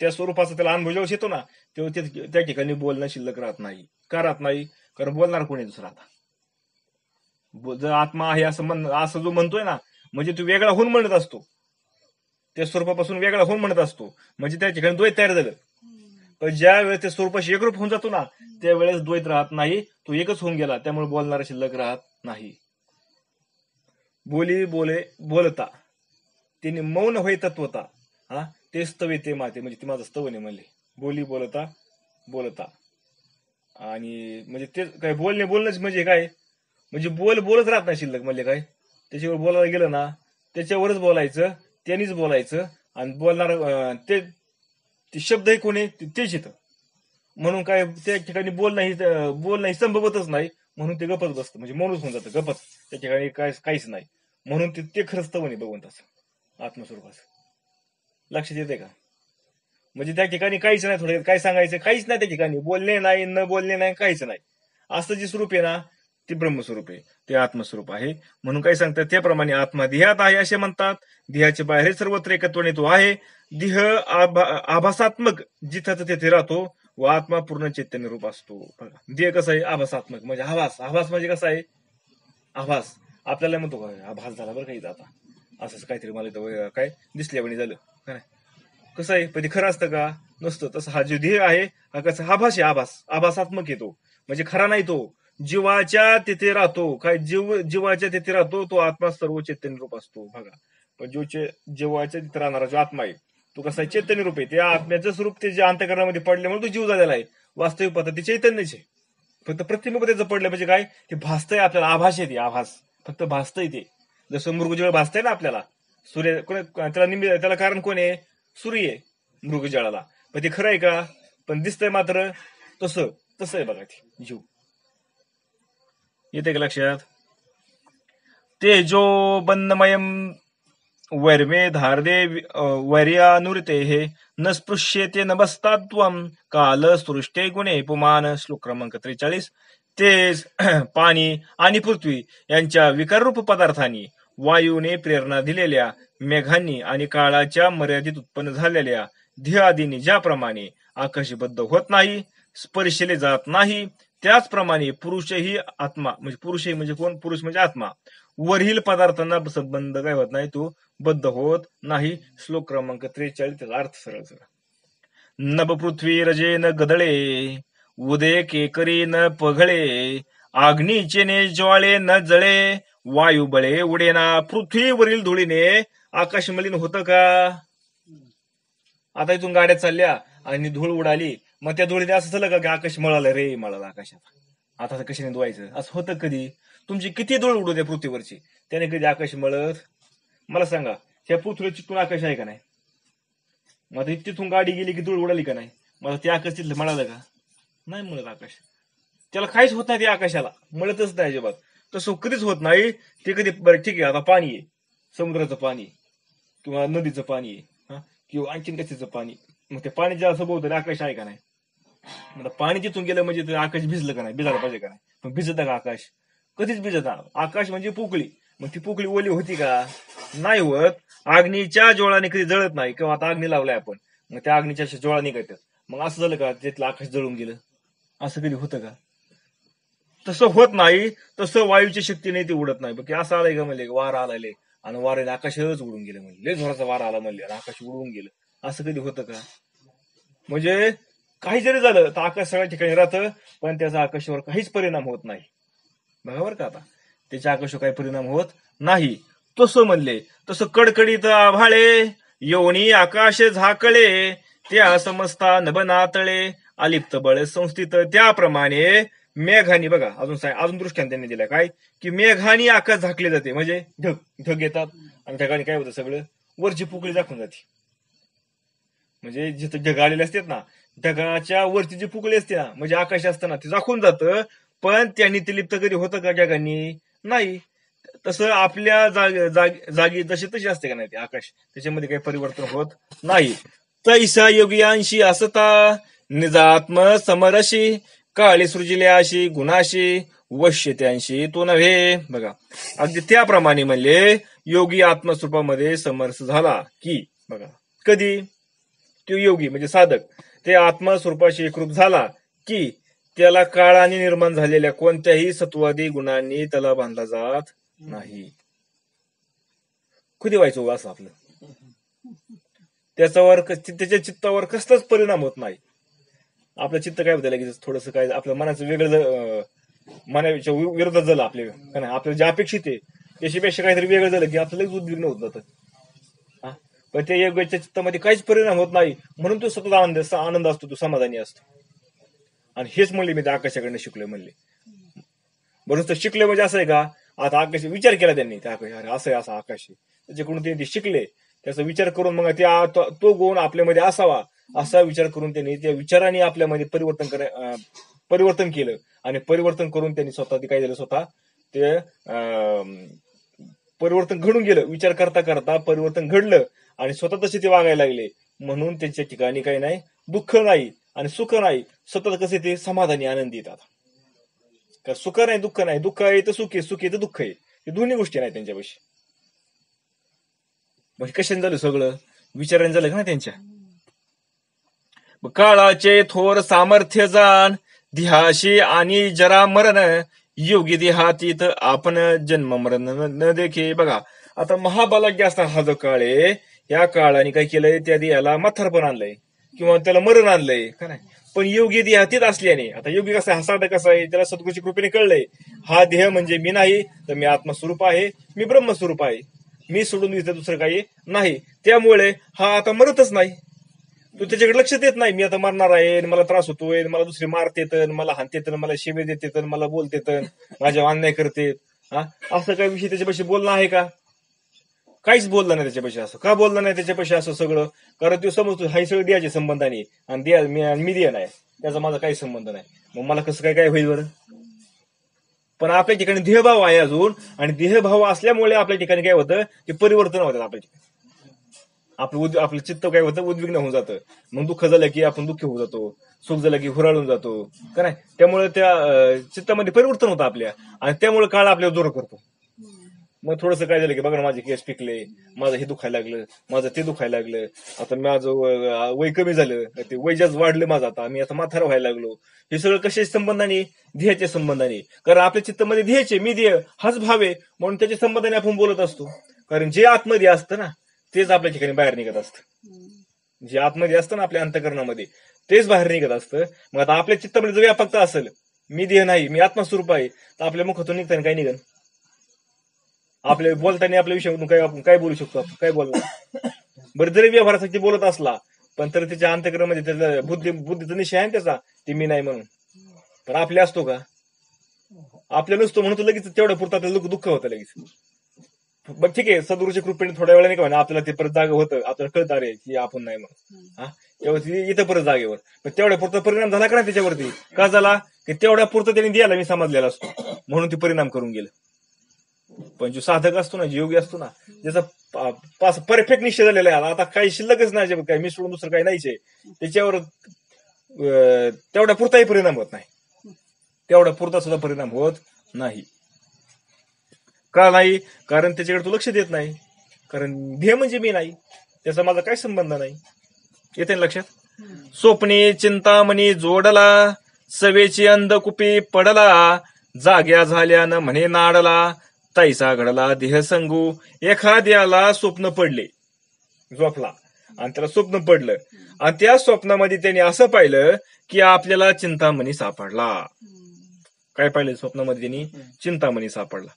त्या स्वरूपाचा त्याला अनुभव जेव्हा येतो ना तेव्हा त्या ठिकाणी बोलणं शिल्लक राहत नाही. का राहत नाही? कारण बोलणार कोणी दुसरा आता. जर आत्मा आहे असं जो म्हणतोय ना म्हणजे तो वेगळा होऊन म्हणत असतो, त्या स्वरूपापासून वेगळा होऊन म्हणत असतो, म्हणजे त्या ठिकाणी द्वैत तयार झालं. पण ज्या वेळेस त्या स्वरूपाशी एकरूप होऊन जातो ना त्यावेळेस द्वैत राहत नाही, तो एकच होऊन गेला, त्यामुळे बोलणारा शिल्लक राहत नाही. बोली बोले बोलता तिने मौन होय तत्वता, हा ते स्तवे ते माते, म्हणजे ती माझं स्तवने म्हणले. बोली बोलता बोलता आणि म्हणजे ते काय बोलणंच म्हणजे काय, म्हणजे बोलच राहत नाही शिल्लक. म्हणजे काय, त्याच्यावर बोलायला गेलं ना त्याच्यावरच बोलायचं, त्यांनीच बोलायचं आणि बोलणार ते शब्दही कोणी तेच येतं. म्हणून काय त्या ठिकाणी बोलणं संभवतच नाही, म्हणून ते गपच बसतं, म्हणजे मौनच होऊन जातं, गपच. त्या ठिकाणी काहीच नाही, म्हणून ते खरंच तवणे भगवंताचं आत्मस्वरूपाचं. लक्षात येते का? म्हणजे त्या ठिकाणी काहीच नाही, थोडं काय सांगायचं, काहीच नाही त्या ठिकाणी, बोलणे नाही, न बोलणे नाही, काहीच नाही. असं जे स्वरूप आहे ना ते ब्रह्मस्वरूप आहे, ते आत्मस्वरूप आहे. म्हणून काय सांगतात त्याप्रमाणे आत्मा देहात आहे असे म्हणतात. देहाच्या बाहेर सर्वत्र एकत्वाने तो आहे. देह आभासात्मक जिथं तेथे राहतो व आत्मा पूर्ण चैतन्य रूप असतो. देह कसं आहे? आभासात्मक, म्हणजे आभास म्हणजे कसं आहे? आभास आपल्याला म्हणतो काय आभास झाला बरं काही आता, असंच काहीतरी मला इथं काय दिसल्यावानी झालं काय, कसं आहे? पण ते खरं असतं का? नसतं. तसं हा जो देह आहे हा कसा आभास आहे, आभासात्मक येतो, म्हणजे खरा नाही तो. जीवाच्या तिथे राहतो, काय जीवाच्या तिथे राहतो तो आत्मा सर्व चैतन्य रूप असतो. बघा, पण जो जीवाच्या तिथे राहणारा जो आत्मा आहे तो कसा आहे? चैतन्य रूप आहे. त्या आत्म्याचं स्वरूप ते जे अंतःकरणामध्ये पडल्यामुळे तो जीव झालेला आहे. वास्तविक पाहता ते चैतन्यच आहे, फक्त प्रतिबिंब त्याचं पडलं म्हणजे काय ते भासतंय आपल्याला, आभास आहे ते, आभास फक्त भासतंय ते. जसं मृगजळ भासतंय ना आपल्याला, सूर्य त्याला कारण कोण आहे? सूर्य आहे मृगजळाला. पण ते खरं आहे का? पण दिसतंय मात्र तसं आहे बघा ते जीव. येते का लक्षात? तेजो बंदमयम वैर्मे धारदे वैर्यानुरते हे न स्पृश्येते न बसतात्वम काल सृष्टे गुणे पुमान. श्लोक क्रमांक 43. तेज, पाणी आणि पृथ्वी यांच्या विकाररूप पदार्थांनी, वायूने प्रेरणा दिलेल्या मेघांनी आणि काळाच्या मर्यादित उत्पन्न झालेल्या ध्येयादींनी ज्याप्रमाणे आकाशबद्ध होत नाही, स्पर्शले जात नाही, त्याचप्रमाणे पुरुषही आत्मा, म्हणजे पुरुषही म्हणजे कोण? पुरुष म्हणजे आत्मा, वरील पदार्थांना संबंध काय होत नाही, तो बद्ध होत नाही. श्लोक क्रमांक 43. त्याचा अर्थ सरळ सरळ. नभ पृथ्वी रजे न गदळे, उदय केकरी न पघळे, आग्नीचे ने ज्वाळे न जळे, वायू बळे उडेना. पृथ्वीवरील धुळीने आकाश मलिन होतं का? आता इथून गाड्या चालल्या आणि धूळ उडाली, मग त्या धुळीने असं झालं का की आकाश मळालं रे, मळालं आकाशात, आता कशाने धुवायचं? असं होतं कधी? तुमची किती धूळ उडू द्या पृथ्वीवरची, त्याने कधी आकाश मळत? मला सांगा, त्या पृथ्वीवर चिटकून आकाश आहे का नाही? मग तिथून गाडी गेली की धूळ उडाली का नाही? मग ते आकाश तिथलं मळालं का? नाही मळत आकाश, त्याला काहीच होत नाही, ते आकाशाला मळतच नाही अजिबात. तसं कधीच होत नाही ते. कधी? बरं ठीक आहे, आता पाणी आहे, समुद्राचं पाणी किंवा नदीचं पाणी आहे किंवा आणखीन कशाचं पाणी, मग ते पाणी ज्या सभोवताली आकाश आहे का नाही? मग पाणी तिथून गेलं म्हणजे ते आकाश भिजलं का नाही? भिजायला पाहिजे का नाही? पण भिजत का आकाश? कधीच भिजत. आकाश म्हणजे पोकळी, मग ती पोकळी ओली होती का? नाही होत. अग्नीच्या ज्वाळाने कधी जळत नाही, किंवा आता अग्नी लावलाय आपण, मग त्या अग्नीच्या ज्वाळा निघतात, मग असं झालं का तिथलं आकाश जळून गेलं? असं कधी होतं का? तसं होत नाही. तसं वायूची शक्तीने ते उडत नाही. की असं आलंय का म्हणले, वारा आलाय आणि वाऱ्याने आकाशच उडून गेलं, म्हणले जोराचा वारा आला म्हणले आणि आकाश उडून गेलं, असं कधी होतं का? म्हणजे काही जरी झालं तर आकाश सगळ्या ठिकाणी राहतं, पण त्याचा आकाशावर काहीच परिणाम होत नाही. बरोबर का? आता त्याच्या आकाशावर काही परिणाम होत नाही. तसं म्हणले. तसं कडकडीत आभाळे योनी आकाश झाकळे, त्या समजता नभनातळे अलिप्त बळ संस्थित. त्याप्रमाणे मेघानी, बघा अजून दृष्टांत त्यांनी दिला काय, की मेघानी आकाश झाकले जाते, म्हणजे ढग येतात आणि ढगाने काय होतं, सगळं वरची पोकळी झाकून जाते. म्हणजे जिथं ढग आलेले असतात ना, ढगाच्या वरची जी पोकळी असते ना, म्हणजे आकाश असतं ना, ते झाकून जातं, पण त्यांनी ते लिप्त कधी होतं का ढगांनी? नाही. तसं आपल्या जागी जशी तशी असते का नाही ते आकाश, त्याच्यामध्ये काही परिवर्तन होत नाही. तैसा योगियांशी असता निजात्म समरशी, काळी सृजिल्याशी गुणाशी वश्य त्यांशी तो नव्हे. बघा अगदी त्याप्रमाणे म्हणले योगी आत्मस्वरूपामध्ये समर्थ झाला की, बघा कधी तो योगी म्हणजे साधक ते आत्मस्वरूपाशी एकरूप झाला की त्याला काळाने निर्माण झालेल्या कोणत्याही सत्वादी गुणांनी त्याला बांधला जात नाही. कधी व्हायचं असं आपलं त्याच्या चित्तावर कसलाच परिणाम होत नाही. आपलं चित्त काय होतं लगेच थोडस काय आपल्या मनाचं वेगळं मनाच्या विरोधात झालं आपल्याला जे अपेक्षित आहे त्याच्यापेक्षा काहीतरी वेगळं झालं की आपल्याला उद्विग्न होत जातं. पण त्या योगाच्या चित्तामध्ये काहीच परिणाम होत नाही म्हणून तो सतत आनंद असतो, तो समाधानी असतो. आणि हेच म्हणले मी त्या आकाशाकडनं शिकलोय म्हणले. बरोबर शिकले म्हणजे असं आहे का, आता आकाश विचार केला त्यांनी त्या आकाश अरे असं आहे असं आकाश आहे त्याच्याकडून ते शिकले, त्याचा विचार करून मग तो गुण आपल्यामध्ये असावा असा विचार करून त्यांनी त्या विचाराने आपल्यामध्ये परिवर्तन केलं. आणि परिवर्तन करून त्यांनी स्वतः ते काय झालं, स्वतः ते परिवर्तन घडून गेलं. विचार करता करता परिवर्तन घडलं आणि स्वतः तसे ते वागायला लागले. म्हणून त्यांच्या ठिकाणी काही नाही, दुःख नाही आणि सुख नाही, सतत कसे ते समाधानी आनंदी येतात. का सुख नाही दुःख नाही, दुःख आहे तर सुख आहे, सुख आहे तर दुःख आहे, हे दोन्ही गोष्टी नाही त्यांच्यापाशी. म्हणजे कशाने झालं सगळं, विचाराने झालं का ना त्यांच्या. काळाचे थोर सामर्थ्य जाण धिहाशी आणि जरा मरण योगी देहातीत आपण जन्म मरण न देखे. बघा आता महाबलाग्य असता हा जो काळ आहे, या काळाने काय केलंय, त्या देहाला म्हातारपण आणलंय किंवा त्याला मरण आणलंय का नाही. पण योगी देहातीत असल्याने, आता योगी कसा आहे, हा साधक कसा आहे, त्याला सद्गुरूच्या कृपेने कळलंय हा देह म्हणजे मी नाही, तर मी आत्मस्वरूप आहे, मी ब्रह्मस्वरूप आहे, मी सोडून इथं दुसरं काही नाही. त्यामुळे हा आता मरतच नाही, तू त्याच्याकडे लक्ष देत नाही. मी आता मरणार आहे, मला त्रास होतोय, मला दुसरे मारतेत, मला हानतेत, मला शिवे देतेत, मला बोलतेत, माझ्या अन्याय करतेत. असं काही विषय त्याच्यापाशी बोलणं आहे का? काहीच बोललं नाही त्याच्यापाशी. असं का बोललं नाही त्याच्यापाशी असं सगळं, कारण तो समजतो हा सगळं द्यायचे संबंधाने आणि मी द्या नाही, त्याचा माझा काही संबंध नाही. मग मला कसं काय काय होईल बरं. पण आपल्या ठिकाणी देहभाव आहे अजून, आणि देहभाव असल्यामुळे आपल्या ठिकाणी काय होतं की परिवर्तन होतात आपल्या ठिकाणी. आपलं चित्त काय होतं, उद्विग्न होऊन जातं. मग दुःख झालं की आपण दुःखी होऊन जातो, सुख झालं की हुराळून जातो का नाही. त्यामुळे त्या चित्तामध्ये परिवर्तन होतं आपल्या, आणि त्यामुळे काळ आपल्याला जोर करतो. मग थोडंसं काय झालं की बघा ना, माझे केस पिकले, माझं हे दुखायला लागलं, माझं ते दुखायला लागलं, आता माझं वय कमी झालं, ते वय जास्त वाढलं माझं, आता मी आता म्हातारा व्हायला लागलो. हे सगळं कशाच्या संबंधाने, ध्येयाच्या संबंधाने. कारण आपल्या चित्तामध्ये ध्येयाचे मी ध्येय हाच भाव आहे, म्हणून त्याच्या संबंधाने आपण बोलत असतो. कारण जे आतमध्ये असतं ना तेच आपल्या ठिकाणी बाहेर निघत असतं. जे आतमध्ये असतं ना आपल्या अंतकरणामध्ये तेच बाहेर निघत असतं. मग आता आपल्या चित्तामध्ये जर व्यापकता असेल, मी देह नाही, मी आत्मस्वरूप आहे, तर आपल्या मुखातून निघताना काय निघन, आपल्या बोलताना आपल्या विषयातून काय आपण काय बोलू शकतो, आपण काय बोलणार. बरं जरी व्यवहारासाठी बोलत असला पण तर त्याच्या अंतकरणामध्ये त्याचा बुद्धीचा निश्चय आहे त्याचा, ते मी नाही म्हणून. पण आपल्या असतो का, आपल्या नसतो म्हणून लगेच तेवढ्या पुरता दुःख होतं लगेच. बघ ठीक आहे, सद्गुरूच्या कृपेने थोड्या वेळाने काय म्हणा आपल्याला ते परत जागा होतं, आपल्याला कळत अरे की आपण नाही म्हणून. तेव्हा इथं परत जागेवर, पण तेवढ्या पुरता परिणाम झाला का नाही त्याच्यावरती. का झाला की तेवढ्या पुरतं त्यांनी द्यायला मी समजलेला असतो म्हणून ते परिणाम करून गेलं. पण जो साधक असतो ना, जो योगी असतो ना, ज्याचा परफेक्ट निश्चय झालेला आहे, आता काही शिल्लकच नाही, काय मी सोडून दुसरं काही नाहीच आहे, त्याच्यावर तेवढ्या पुरताही परिणाम होत नाही, तेवढ्या पुरता सुद्धा परिणाम होत नाही. का नाही, कारण त्याच्याकडे तू लक्ष देत नाही. कारण ध्येय म्हणजे मी नाही, त्याचा माझा काही संबंध नाही. येते ना लक्षात. स्वप्ने चिंतामणी जोडला, सवेची अंधकुपी पडला, जाग्या झाल्यानं म्हणे नाडला, तैसा घडला देह संगू. एखाद्याला स्वप्न पडले, झोपला आणि त्याला स्वप्न पडलं, आणि त्या स्वप्नामध्ये त्याने असं पाहिलं की आपल्याला चिंतामणी सापडला. काय पाहिलं स्वप्नामध्ये त्यांनी, चिंतामणी सापडला.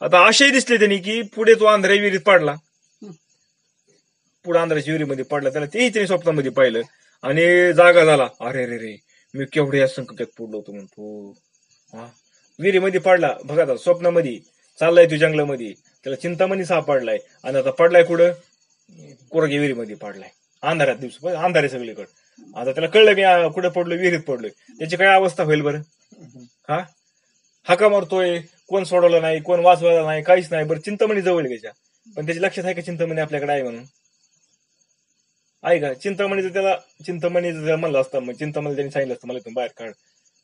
आता असेही दिसले त्यांनी की पुढे तो आंधळ्या विहिरीत पडला, पुढे आंधळ्याच्या विहिरीमध्ये पडला, त्याला तेही त्यांनी स्वप्नामध्ये पाहिलं आणि जागा झाला. अरे रे रे, मी केवढ्या संकटात पडलो होतो म्हणतो. विहिरीमध्ये पडला, बघा स्वप्नामध्ये चाललाय तू जंगलामध्ये, त्याला चिंतामणी सापडलाय, आणि आता पडलाय कुठं, कोरगे विहिरीमध्ये पडलाय, अंधारात दिवस अंधारे सगळीकडे. आता त्याला कळलं मी कुठे पडलोय, विहिरीत पडलोय. त्याची काय अवस्था होईल बरं. हाका मारतोय, कोण सोडवलं नाही, कोण वाचवायला नाही, काहीच नाही. बरं चिंतामणी जवळ त्याच्या, पण त्याच्या लक्षात आहे का चिंतामणी आपल्याकडे आहे म्हणून, आहे का. चिंतामणीचं त्याला म्हणलं असतं, मग चिंतामणी त्यांनी सांगितलं असतं मला इथून बाहेर काढ,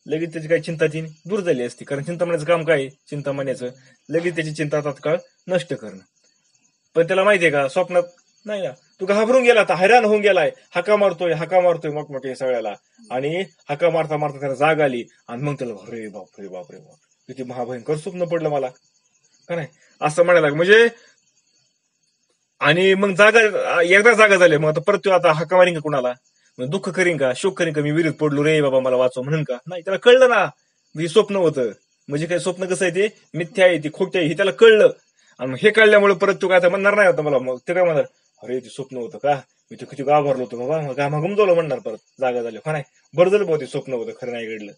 लगेच त्याची काही चिंता ती दूर झाली असती. कारण चिंतामण्याचं काम काय आहे? चिंतामण्याचं लगेच त्याची चिंता तात्काळ नष्ट करणं. पण त्याला माहितीये का स्वप्नात नाही ना, तू घाबरून गेला, आता हैराण होऊन गेलाय, हाका मारतोय मोठमोठे सगळ्याला, आणि हाका मारता मारता त्याला जाग आली, आणि मग त्याला अरे बाप रे बाप रे बाप, किती महाभयंकर स्वप्न पडलं मला, का नाही असं म्हणायला म्हणजे. आणि मग एकदा जागा झाली, मग आता परत आता हाका मारीन का कुणाला, दुःख करीन का, शोक करीन का, मी विहिरीत पडलो रे बाबा मला वाचव म्हणून का, नाही, त्याला कळलं ना हे स्वप्न होतं. म्हणजे काय स्वप्न कसं आहे, ते मिथ्या आहे, ती खोटी आहे, हे त्याला कळलं. आणि हे कळल्यामुळे परत तू काय म्हणणार नाही होता मला, मग ते काय म्हणणार, अरे ते स्वप्न होतं का, मी तर किती घाबरलो होतो बाबा, मग घामाघूम म्हणणार परत जागा झालं, का नाही बरं झालं भाऊ ते स्वप्न होतं, खरं नाही घडलं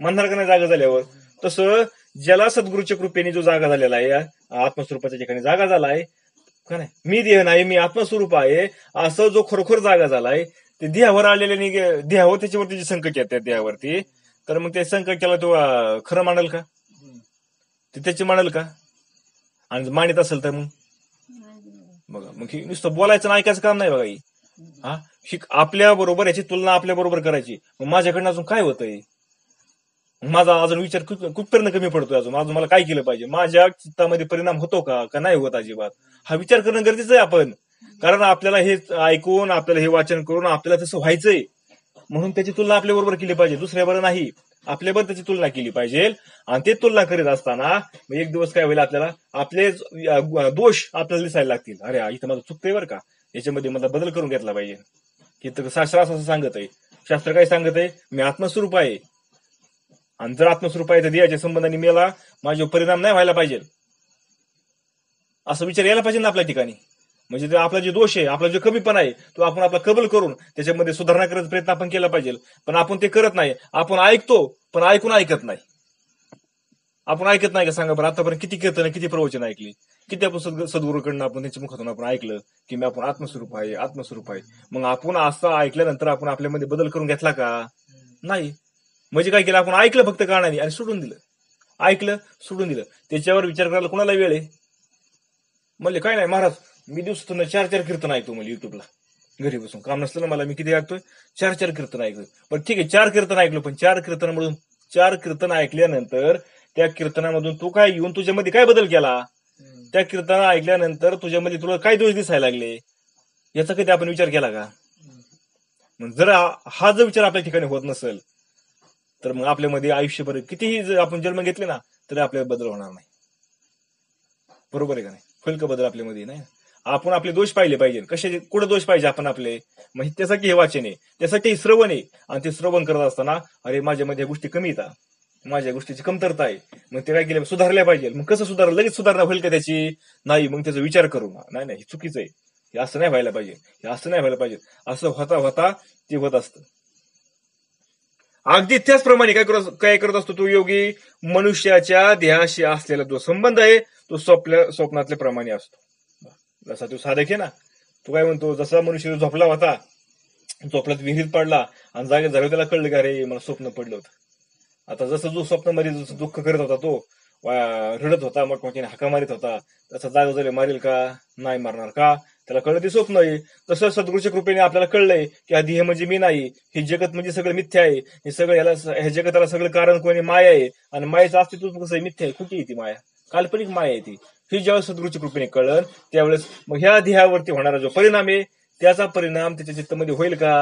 म्हणणार का नाही जागा झाल्यावर. तसं ज्याला सद्गुरूच्या कृपेने जो जागा झालेला आहे, आत्मस्वरूपाच्या ठिकाणी जागा झालाय, का नाही, मी देह नाही मी आत्मस्वरूप आहे, असं जो खरोखर जागा झालाय, ते देहावर आलेल्या देहावर त्याच्यावरती जे संकट येतात देहावरती, तर मग ते संकटाला तो खरं मानल का, ते त्याची मानल का, आणि मानित असेल तर मग बघा, मग नुसतं बोलायचं ना ऐकायचं काम नाही बघा. हा आपल्या बरोबर याची तुलना आपल्या बरोबर करायची, मग माझ्याकडनं अजून काय होतंय, माझा अजून विचार कुठपर्यंत कमी पडतोय, अजून मला काय केलं पाहिजे, माझ्या चित्तामध्ये परिणाम होतो का नाही होत अजिबात, हा विचार करणं गरजेचं आहे आपण. कारण आपल्याला हे ऐकून, आपल्याला हे वाचन करून आपल्याला तसं व्हायचंय, म्हणून त्याची तुलना आपल्या बरोबर केली पाहिजे, दुसऱ्याबरोबर नाही, आपल्याबरोबर त्याची तुलना केली पाहिजे. आणि ते तुलना करीत असताना एक दिवस काय होईल, आपल्याला आपले दोष आपल्याला दिसायला लागतील, अरे इथं माझं चुकतंय बरं का, याच्यामध्ये मला बदल करून घेतला पाहिजे. की तर शास्त्र असं सांगत आहे, शास्त्र काय सांगत आहे, मी आत्मस्वरूप आहे, आणि जर आत्मस्वरूप आहे तर देहाच्या संबंधाने मला माझे परिणाम नाही व्हायला पाहिजे, असं विचार यायला पाहिजे ना आपल्या ठिकाणी. म्हणजे ते आपला जे दोष आहे, आपला जो कमीपणा आहे, तो आपण आपला कबूल करून त्याच्यामध्ये सुधारणा करायचा प्रयत्न आपण केला पाहिजे. पण आपण ते करत नाही, आपण ऐकतो पण ऐकून ऐकत नाही. आपण ऐकत नाही का सांगा बरं, आतापर्यंत किती कीर्तन, किती प्रवचन ऐकली, किती आपण सद्गुरूकडनं आपण त्यांच्या मुखातून आपण ऐकलं की मी आपण आत्मस्वरूप आहे, आत्मस्वरूप आहे. मग आपण असं ऐकल्यानंतर आपण आपल्यामध्ये बदल करून घेतला का, नाही. म्हणजे काय केलं, आपण ऐकलं फक्त कानाने आणि सोडून दिलं, ऐकलं सोडून दिलं, त्याच्यावर विचार करायला कोणाला वेळ आहे. म्हणले काय नाही महाराज, मी दिवसातून 4 कीर्तन ऐकतो, म्हणजे युट्यूबला घरी बसून काम नसलं ना मला, मी किती ऐकतोय, 4 कीर्तन ऐकतोय. पण ठीक आहे 4 कीर्तन ऐकलो, पण 4 कीर्तनामधून 4 कीर्तन ऐकल्यानंतर त्या कीर्तनामधून तू काय येऊन तुझ्यामध्ये काय बदल केला, त्या कीर्तन ऐकल्यानंतर तुझ्यामध्ये तुला काय दोष दिसायला लागले, याचा कधी आपण विचार केला का. मग जर हा जर विचार आपल्या ठिकाणी होत नसेल, तर मग आपल्यामध्ये आयुष्यभर कितीही जर आपण जन्म घेतले ना, तरी आपल्याला बदल होणार नाही. बरोबर आहे का नाही, फलक बदल आपल्यामध्ये नाही. आपण आपले दोष पाहिले पाहिजे, कसे कुठे दोष पाहिजे आपण आपले, मग त्यासाठी हे वाचन आहे, त्यासाठी हे श्रवण आहे. आणि ते श्रवण करत असताना अरे माझ्यामध्ये ह्या गोष्टी कमी येतात, माझ्या गोष्टीची कमतरता आहे, मग ते काय केलं, सुधारल्या पाहिजे. मग कसं सुधारलं, लगेच सुधारणा होईल का त्याची, नाही. मग त्याचा विचार करू, नाही हे चुकीचं आहे, हे असं नाही व्हायला पाहिजे, हे असं नाही व्हायला पाहिजे, असं होता होता ते होत असतं. अगदी त्याचप्रमाणे काय करत असतो तो योगी, मनुष्याच्या देहाशी असलेला जो संबंध आहे तो स्वप्नातल्या प्रमाणे असतो. जसा तो साधक आहे ना, तो काय म्हणतो, जसा मनुष्य झोपला होता, झोपल्यात विहिरीत पडला आणि जागे झालं, त्याला कळलं का अरे मला स्वप्न पडलं होतं. आता जसं जो स्वप्नामध्ये जसं दुःख करत होता, तो रडत होता, मोठमोठ्याने हाका मारित होता, तसा जागा झाले मारेल का, नाही मारणार का, त्याला कळलं ते स्वप्न आहे. तसं सद्गुरूच्या कृपेने आपल्याला कळलंय की आधी हे म्हणजे मी नाही, हे जगत म्हणजे सगळं मिथ्या आहे, हे सगळं ह्या जगताला सगळं कारण कोणी माया आहे, आणि मायेचं अस्तित्व कसं आहे, मिथ्या आहे, कुठे येते माया, काल्पनिक माया आहे ती. ही जेव्हा सद्गुरूच्या कृपेने कळलं, त्यावेळेस मग ह्या देहावरती होणारा जो परिणाम आहे, त्याचा परिणाम त्याच्या चित्तामध्ये होईल का,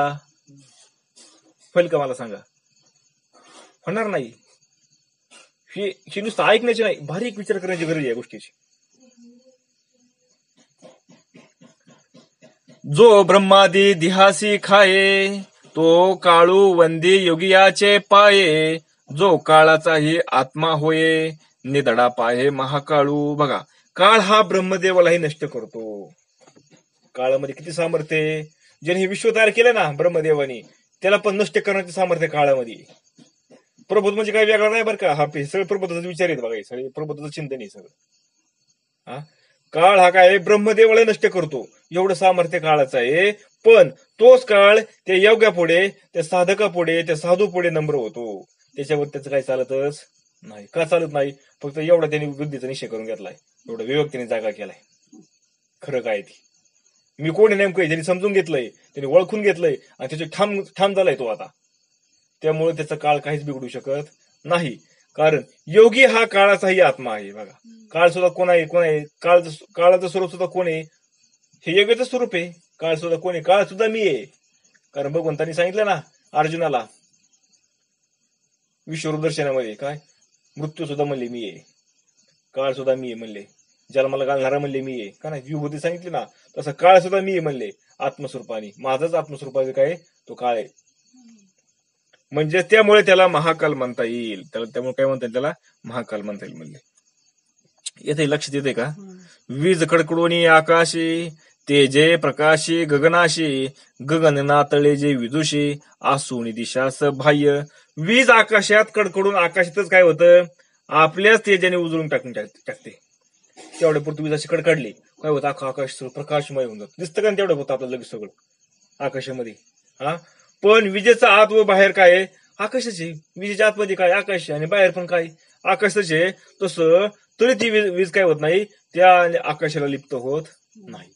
होईल का मला सांगा, होणार नाही. हे नुसतं ऐकण्याची नाही, बारीक विचार करण्याची गरज आहे या गोष्टीची. जो ब्रह्मादी दिहासी खाये, तो काळू वंदी योगियाचे पाये, जो काळाचाही आत्मा होये, निधडा पाये महाकाळू. बघा, काळ हा ब्रह्मदेवालाही नष्ट करतो. काळामध्ये किती सामर्थ्य आहे, ज्याने हे विश्व तयार केलं ना ब्रह्मदेवानी, त्याला पण नष्ट करण्याचे सामर्थ्य काळामध्ये. प्रबोध म्हणजे काही वेगळा नाही बरं का, हा सगळं प्रबोधाचा विचार आहेत बघा, सगळे प्रबोधाचं चिंतन आहे सगळं. हा काळ हा काय ब्रह्मदेवाला नष्ट करतो, एवढं सामर्थ्य काळाचं आहे. पण तोच काळ त्या योग्यापुढे, त्या साधकापुढे, त्या साधू पुढे नम्र होतो. त्याच्यावर त्याचं काही चालतच नाही. का चालत नाही, फक्त एवढा त्यांनी बुद्धीचा निश्चय करून घेतलाय, एवढा विवेक त्यांनी जागा केलाय. खरं काय ती मी कोण नेमकं, ज्यांनी समजून घेतलंय, त्यांनी ओळखून घेतलंय, आणि त्याचे ठाम झालाय तो आता. त्यामुळे त्याचा काळ काहीच बिघडू शकत नाही. कारण योगी हा काळाचाही आत्मा आहे. बघा, काळ सुद्धा कोण आहे? काळाचं स्वरूप सुद्धा कोण आहे? हे योग्यच स्वरूप आहे. काळ सुद्धा कोण आहे? काळ सुद्धा मी आहे. कारण भगवंतांनी सांगितलं ना अर्जुनाला विश्वरूप दर्शनामध्ये, काय मृत्यू सुद्धा म्हणले मी आहे, काळ सुद्धा मी आहे म्हणले, जन्माला घालणारा म्हणले मी आहे, का नाही विभूती सांगितली ना, तसं काळ सुद्धा मी आहे म्हणले आत्मस्वरूपाने. माझाच आत्मस्वरूपाचे काय तो काळ आहे. म्हणजे त्यामुळे त्याला महाकाल म्हणता येईल. त्यामुळे काय म्हणतात त्याला? महाकाल म्हणता येईल म्हणले. येथे लक्षात येते का? वीज कडकडोनी आकाशी, तेजे प्रकाशी गगनाशी, गगन नातळे जे विदुषी, आसुनी दिशास बाह्य. वीज आकाशात कडकडून आकाशातच काय होतं? आपल्याच तेजाने उजळून टाकते. तेवढ्या पुरती वीज अशी कडकडली काय होतं? आकाश प्रकाशमय होऊन जातं. दिसतं का तेवढं होतं आपलं लगेच सगळं आकाशामध्ये. हा, पण विजेचा आत व बाहेर काय आहे? आकाशच आहे. विजेच्या आतमध्ये काय? आकाश, आणि बाहेर पण काय? आकाशच आहे. तसं तरी ती वीज काय होत नाही? त्या आकाशाला लिप्त होत नाही.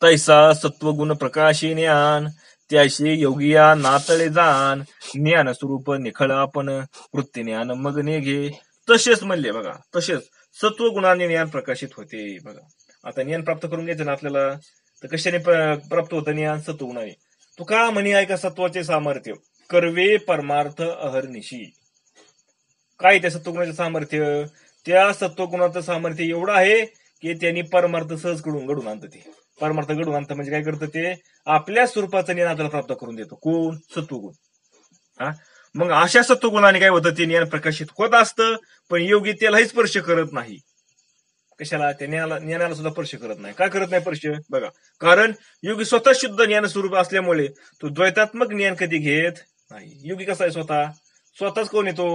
तैसा सत्वगुण प्रकाशी ज्ञान, त्याशी योगिया नातळे जाण, ज्ञान स्वरूप निखळ आपण, वृत्ती ज्ञान मग निघे. तसेच म्हणले बघा, तसेच सत्वगुणाने ज्ञान प्रकाशित होते. बघा, आता ज्ञान प्राप्त करून घ्यायचं ना आपल्याला, तर कशाने प्राप्त होतं ज्ञान? सत्वगुणाने. तो का म्हणे ऐका, सत्वाचे सामर्थ्य कर्वे परमार्थ अहर्निशी. काय त्या सत्वगुणाचे सामर्थ्य? त्या सत्वगुणाचं सामर्थ्य एवढं आहे की त्यांनी परमार्थ सहज घडून आणतं. ते परमार्थ घडून आणतं म्हणजे काय करतं? ते आपल्या स्वरूपाचं ज्ञान आपल्याला प्राप्त करून देतो. कोण? सत्वगुण. हा, मग अशा सत्वगुणाने काय होतं? ते ज्ञान प्रकाशित होत असतं, पण योगी त्यालाही स्पर्श करत नाही. कशाला? त्या ज्ञानाला सुद्धा स्पर्श करत नाही. काय करत नाही स्पर्श? बघा, कारण योगी स्वतः शुद्ध ज्ञान स्वरूप असल्यामुळे तो द्वैतात्मक ज्ञान कधी घेत नाही. योगी कसा आहे? स्वतःच कोण येतो?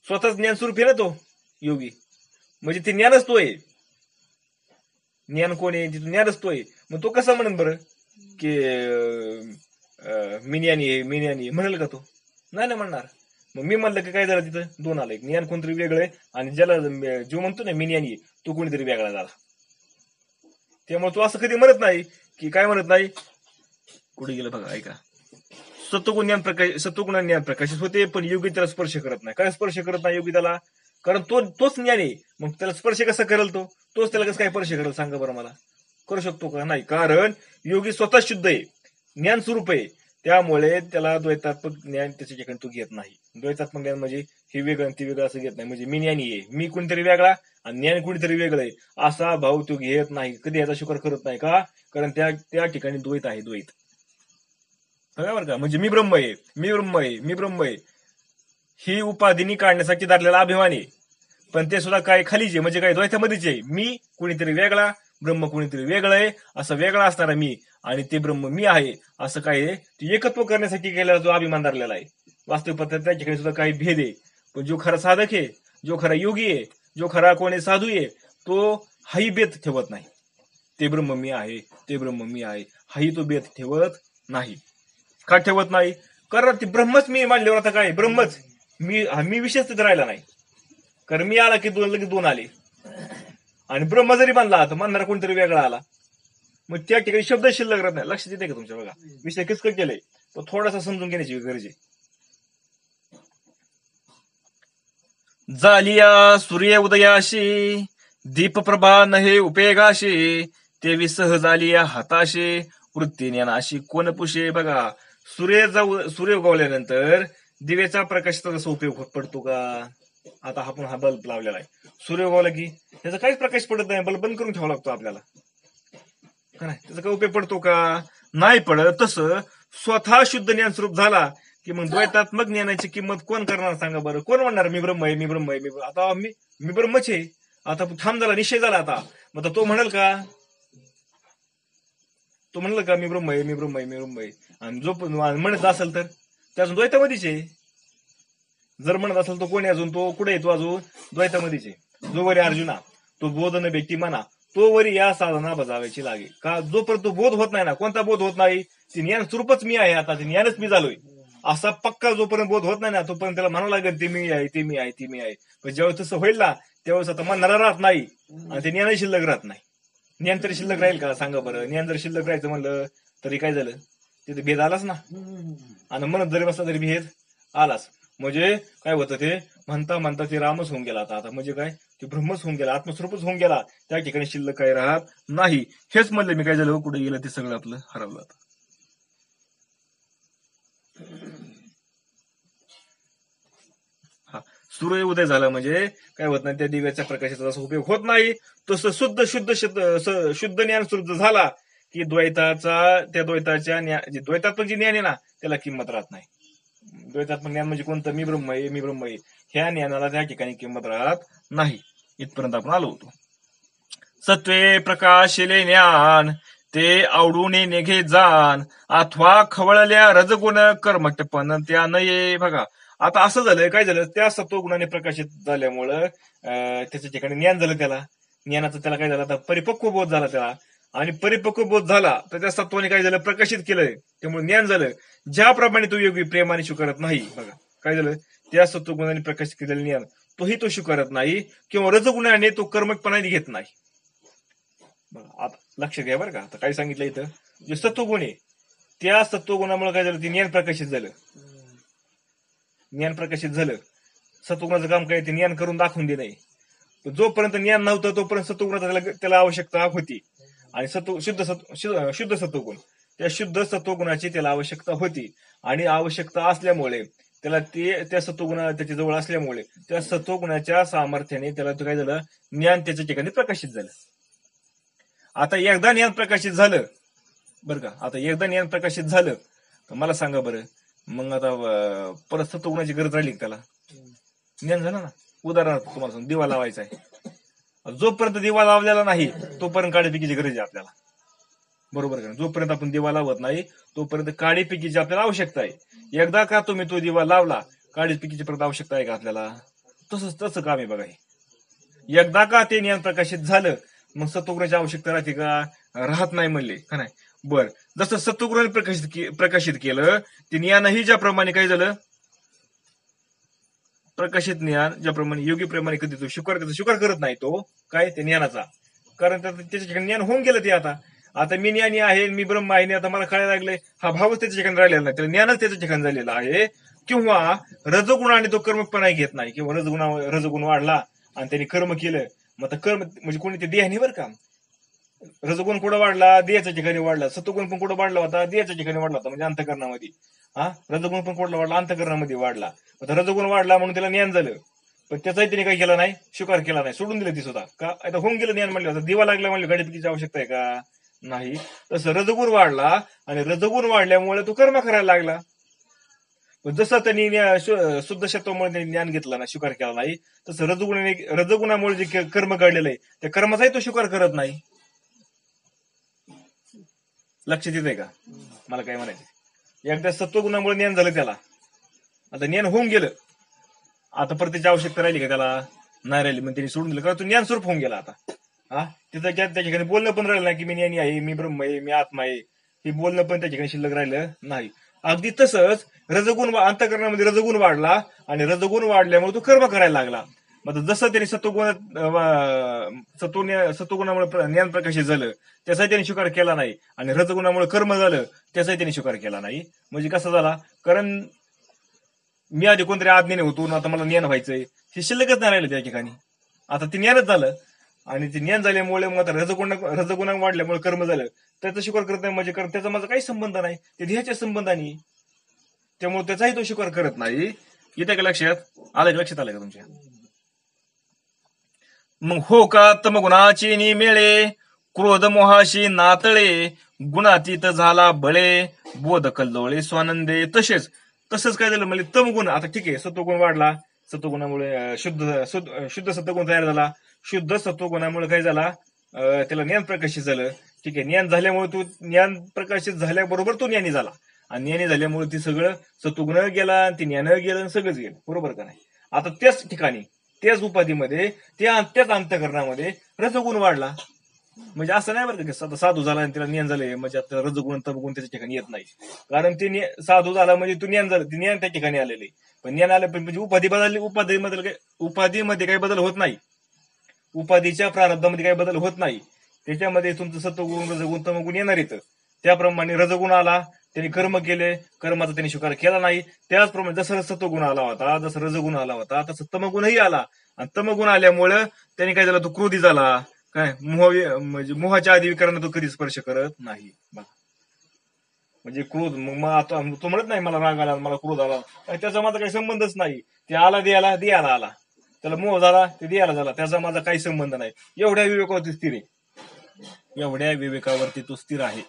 स्वतःच ज्ञान स्वरूप आहे ना तो योगी. म्हणजे ते ज्ञानच तो आहे. ज्ञान कोण आहे? तिथं ज्ञानच तो आहे. मग तो कसा म्हणेल बरं की मी ज्ञानी आहे, मी ज्ञानी आहे? म्हणेल का तो? नाही ना म्हणणार. मग मी म्हणलं की काय झालं? तिथं दोन आलंय. ज्ञान कोणतरी वेगळं आहे, आणि ज्याला जो म्हणतो ना मी ज्ञानी आहे तो कोणीतरी वेगळा झाला. त्यामुळे तो असं कधी म्हणत नाही की, काय म्हणत नाही. कुठे गेलं बघा, ऐका. सत्वगुण ज्ञान प्रकाशित होते, पण योगी त्याला स्पर्श करत नाही. काय स्पर्श करत नाही योगी त्याला? कारण तोच ज्ञान आहे. मग त्याला स्पर्श कसा करेल? तोच त्याला कसं काय स्पर्श करेल? सांगा बरं मला. करू शकतो का? नाही. कारण योगी स्वतः शुद्ध आहे, ज्ञान स्वरूप आहे. त्यामुळे त्याला द्वैतात्मक ज्ञान त्याच्या ठिकाणी तो घेत नाही. द्वैतात्मक ज्ञान म्हणजे हे वेगळं ती वेगळं असं घेत नाही. म्हणजे मी ज्ञानी आहे, मी कोणीतरी वेगळा आणि ज्ञान कोणीतरी वेगळं आहे असा भाव तो घेत नाही. कधी याचा स्वीकार करत नाही. का? कारण त्या ठिकाणी द्वैत आहे. द्वैत बरं का? म्हणजे मी ब्रह्म आहे, मी ब्रह्म आहे, मी ब्रह्म आहे ही उपाधीनी काढण्यासाठी धरलेला अभिमान आहे. पण ते सुद्धा काय खालीच आहे. म्हणजे काय? द्वैतामध्येच आहे. मी कोणीतरी वेगळा, ब्रह्म कोणीतरी वेगळं आहे, असं वेगळा असणारा मी आणि ते ब्रह्म मी आहे असं काय आहे? ते एकत्व करण्यासाठी केलेला जो अभिमान धरलेला आहे. वास्तविक पद्धत त्या ठिकाणी सुद्धा काही भेद आहे. पण जो खरा साधक आहे, जो खरा योगी आहे, जो खरा कोणी साधू आहे, तो हाही भेद ठेवत नाही. ते ब्रह्म मी आहे, ते ब्रह्म मी आहे, हाही तो भेद ठेवत नाही. का ठेवत नाही? कारण ते ब्रह्मच मी मानल्यावर आता काय? ब्रह्मच मी विशेष तिथे राहिला नाही. कारण मी आला की लगेच दोन आले, आणि ब्रह्म जरी मानला तर मानणारा कोणतरी वेगळा आला. मग त्या ठिकाणी शब्द शिल्लक राहत नाही. लक्षात येते का तुमच्या? बघा, विषय किचकट केलंय, तो थोडासा समजून घेण्याची गरज आहे. जालिया सूर्य उदयाशी, दीप प्रभा नहे उपेगाशी, ते विसह जालिया हाताशी, वृत्ती ज्ञानाशी कोण पुशे. बघा, सूर्य उगवल्यानंतर दिवेचा प्रकाशाचा जसा उपयोग पडतो का? आता आपण हा बल्ब लावलेला आहे, सूर्य उगवला की त्याचा काहीच प्रकाश पडत नाही. बल्ब बंद करून ठेवावा लागतो आपल्याला, का नाही? त्याचा काही उपयोग पडतो का? नाही पडत. तसं स्वतः शुद्ध ज्ञान स्वरूप झाला की मग द्वैतात्मक ज्ञानाची किंमत कोण करणार? सांगा बरं. कोण म्हणणार मी ब्रह्म आहे, मी ब्रह्म आहे, आता मी ब्रह्मच आहे. आता ठाम झाला, निश्चय झाला. आता मग तो म्हणेल का? तो म्हणलं का मी ब्रह्म आहे, मी ब्रह्म आहे, मी ब्रह्म आहे? आणि जो म्हणत असेल तर त्यातून द्वैतामध्येच आहे. जर म्हणत असेल तो कोणी अजून, तो कुठे येतो? अजून द्वैतामध्येच आहे. जो वरी अर्जुना तो बोध न व्यक्ती म्हणा, तो वरी या साधना बजावायची लागे. का? जोपर्यंत तो बोध होत नाही ना, कोणता बोध होत नाही? ते ज्ञान स्वरूपच मी आहे, आता ते ज्ञानच मी झालोय असा पक्का जोपर्यंत बोध होत नाही ना, तोपर्यंत त्याला म्हणावं लागेल ते मी आहे, ते मी आहे, ती मी आहे. पण ज्यावेळेस तसं होईल ना, त्यावेळेस आता म्हणणारा राहत नाही आणि ते ज्ञान शिल्लक राहत नाही. ज्ञान तरी शिल्लक राहील का सांगा बरं. ज्ञान जर शिल्लक राहायचं म्हणलं तरी काय झालं, तिथे भेद आलाच ना. आणि म्हणत जरी बसला तरी भेद आलाच. म्हणजे काय होतं, ते म्हणता म्हणता ते रामच होऊन गेला. आता म्हणजे काय, ते ब्रह्मच होऊन गेला, आत्मस्वरूपच होऊन गेला. त्या ठिकाणी शिल्लक काही राहत नाही. हेच म्हणलं मी. काय झालं, कुठे गेलं ते सगळं आपलं हरवलं. हा, सूर्य उदय झाला म्हणजे काय होत नाही, त्या दिव्याच्या प्रकाशाचा जसा उपयोग होत नाही, तसं शुद्ध शुद्ध शुद्ध शुद्ध ज्ञान शुद्ध झाला की त्या द्वैताच्या द्वैतात पण जे ज्ञान आहे ना, त्याला किंमत राहत नाही. द्वैतात पण ज्ञान म्हणजे कोणतं, मी ब्रह्म आहे, मी ब्रह्म आहे, ह्या ज्ञानाला त्या ठिकाणी किंमत राहत नाही. इथपर्यंत आपण आलो होतो. सत्वे प्रकाशिले ज्ञान ते आवडून निघे जाण, अथवा खवळल्या रजगुण कर्मटपण त्या नये. बघा, आता असं झालं, काय झालं, त्या सत्वगुणाने प्रकाशित झाल्यामुळं त्याच्या ठिकाणी ज्ञान झालं. त्याला ज्ञानाचं त्याला काय झालं, आता परिपक्व बोध झाला त्याला. आणि परिपक्व बोध झाला तर त्या सत्वाने काय झालं, प्रकाशित केलंय, त्यामुळे ज्ञान झालं. ज्याप्रमाणे तो योगी प्रेमाने स्वीकारत नाही, बघा काय झालं, त्या सत्वगुणाने प्रकाशित केलेलं ज्ञान तोही तो स्वीकारत नाही, किंवा रजगुणाने तो कर्मकपणाने घेत नाही. बघा आता लक्ष घ्या बरं का. आता काय सांगितलं इथं, जे सत्वगुण आहे त्या सत्वगुणामुळे काय झालं, ते ज्ञान प्रकाशित झालं. ज्ञान प्रकाशित झालं. सत्वगुणाचं काम काय, ते ज्ञान करून दाखवून दे नाही. जोपर्यंत ज्ञान नव्हतं तोपर्यंत सत्वगुणाचा त्याला आवश्यकता होती. आणि शुद्ध सत्वगुण, त्या शुद्ध सत्वगुणाची त्याला आवश्यकता होती. आणि आवश्यकता असल्यामुळे त्याला त्या सत्वगुणा त्याच्या जवळ असल्यामुळे त्या सत्वगुणाच्या सामर्थ्याने त्याला काय झालं, ज्ञान त्याच्या ठिकाणी प्रकाशित झालं. आता एकदा ज्ञान प्रकाशित झालं बरं का, आता एकदा ज्ञान प्रकाशित झालं तर मला सांगा बरं, मग आता परत सत्वगुणाची गरज राहिली त्याला. ज्ञान झालं ना. उदाहरणार्थ तुम्हाला सांग, दिवा लावायचा आहे. जोपर्यंत दिवा लावलेला नाही तोपर्यंत काळीपिकीची गरज आहे आपल्याला, बरोबर का. जोपर्यंत आपण दिवा लावत नाही तोपर्यंत काळीपिकीची आपल्याला आवश्यकता आहे. एकदा का तुम्ही तो दिवा लावला, काळीपिकीची परत आवश्यकता आहे का आपल्याला. तसं काम आहे बघा. एकदा का ते ज्ञान प्रकाशित झालं मग सत्वगुणाची आवश्यकता राहते का, राहत नाही म्हणले का नाही. बर, जसं सत्वगुणाने प्रकाशित केलं, ते ज्ञानही ज्याप्रमाणे काय झालं, प्रकाशित ज्ञान ज्याप्रमाणे योगीप्रमाणे कधी तो स्वीकार करत नाही तो काय, ते ज्ञानाचा. कारण त्याच्या ठिकाणी ज्ञान होऊन गेलं ते. आता मी ज्ञानी आहे, मी ब्रह्म आहे, आता मला कळायला लागले, हा भावच त्याच्या ठिकाणी राहिलेला नाही, त्याला ज्ञानच त्याच्या ठिकाणी झालेलं आहे. किंवा रजगुणाने तो कर्मपणा घेत नाही, किंवा रजगुण वाढला आणि त्यांनी कर्म केलं. मग आता कर्म म्हणजे कोणी ते देहानी बरं का. रजगुण कुठं वाढला, देहाच्या ठिकाणी वाढला. सत्वगुण पण कुठं वाढला होता, देहाच्या ठिकाणी वाढला होता, म्हणजे अंतकरणामध्ये. रजगुण पण कुठला वाढला, अंतकरणामध्ये वाढला. आता रजगुण वाढला म्हणून त्याला ज्ञान झालं, पण त्याचाही त्याने काय केला नाही, स्वीकार केला नाही, सोडून दिलं ती स्वतः का. आता होऊन गेलं ज्ञान म्हणलं, आता दिवा लागला म्हणलं गाडीपिकीची आवश्यकता आहे का, नाही. तसं रजगुण वाढला आणि रजगुण वाढल्यामुळे तो कर्म करायला लागला. पण जसं त्यांनी शुद्ध सत्वामुळे ज्ञान घेतलं ना, स्वीकार केला नाही, तसं रजगुणामुळे जे कर्म घडलेलं आहे त्या कर्माचाही तो स्वीकार करत नाही. लक्षात येत आहे का मला काय म्हणायचं. एकदा सत्वगुणामुळे ज्ञान झालं त्याला, आता ज्ञान होऊन गेलं, आता परत त्याची आवश्यकता राहिली का त्याला, नाही राहिली. मग त्यांनी सोडून दिलं का, तो ज्ञान स्वरूप होऊन गेला. आता तिथं त्या ठिकाणी बोलणं पण राहिलं नाही की मी ज्ञानी आहे, मी ब्रह्म आहे, मी आत्मा आहे, हे बोलणं पण त्या ठिकाणी शिल्लक राहिलं नाही. अगदी तसंच रजगुण अंतःकरणामध्ये रजगुण वाढला आणि रजगुण वाढल्यामुळे तो कर्म करायला लागला. मग जसं त्यांनी सत्वगुणामुळे ज्ञान प्रकाशित झालं त्याचाही त्यांनी स्वीकार केला नाही, आणि रजगुणामुळे कर्म झालं त्याचाही त्यांनी स्वीकार केला नाही. म्हणजे कसा झाला, कारण मी आधी कोणतरी आज्ञाने होतो, आता मला ज्ञान व्हायचंय, हे शिल्लकच नाही राहिलं त्या ठिकाणी. आता ते ज्ञानच झालं, आणि ते ज्ञान झाल्यामुळे मग आता रजगुण वाढल्यामुळे कर्म झालं, त्याचा स्वीकार करत नाही. म्हणजे त्याचा माझा काही संबंध नाही, ते देहाच्या संबंधाने, त्यामुळे त्याचाही तो स्वीकार करत नाही. इथे का लक्षात आलं का तुमच्या. मग हो का तमगुणाची निमेळे, क्रोध मोहाशी नातळे, गुणातीत झाला बळे, बोध कल्लोळे स्वानंदे. तसंच काय झालं म्हणजे तमगुण, आता ठीक आहे सत्वगुण वाढला, सत्वगुणामुळे शुद्ध सत्वगुण तयार झाला. शुद्ध सत्वगुणामुळे काय झाला, त्याला ज्ञान प्रकाशित झालं. ठीक आहे, ज्ञान झाल्यामुळे तो ज्ञान प्रकाशित झाल्याबरोबर तो ज्ञानी झाला, आणि ज्ञानी झाल्यामुळे ती सगळं सत्वगुण गेला, ती ज्ञान गेलं, सगळंच गेलं, बरोबर का नाही. आता त्याच ठिकाणी त्याच उपाधीमध्ये त्याच अंतःकरणामध्ये रजगुण वाढला. म्हणजे असं नाही बरं का साधू झाला आणि त्याला ज्ञान झाले म्हणजे आता रजगुण तमगुण त्याच्या ठिकाणी येत नाही. कारण ते साधू झाला म्हणजे तू ज्ञान झालं, ते ज्ञान त्या ठिकाणी आलेले, पण ज्ञान आलं पण म्हणजे उपाधी बदलली, उपाधीमध्ये काही बदल होत नाही, उपाधीच्या प्रारब्धामध्ये काही बदल होत नाही. त्याच्यामध्ये तुमचं सत्वगुण रजगुण तमगुण येणार येतं. त्याप्रमाणे रजगुण आला, त्यांनी कर्म केले, कर्माचा त्यांनी स्वीकार केला नाही. त्याचप्रमाणे जसं सत्वगुण आला होता, जसं रजगुण आला होता, तसं तमगुणही आला. आणि तमगुण आल्यामुळं त्यांनी काय झाला, तो क्रोधी झाला. काय म्हणजे मोहाच्या आधी विकारांना तो कधी स्पर्श करत नाही. म्हणजे क्रोध, मग आता तो म्हणत नाही मला राग आला, मला क्रोध आला, त्याचा माझा काही संबंधच नाही. ते आला द्यायला, द्यायला आला, त्याला मोह झाला, ते द्यायला झाला, त्याचा माझा काही संबंध नाही. एवढ्या विवेकावरती स्थिर आहे, एवढ्या विवेकावरती तो स्थिर आहे.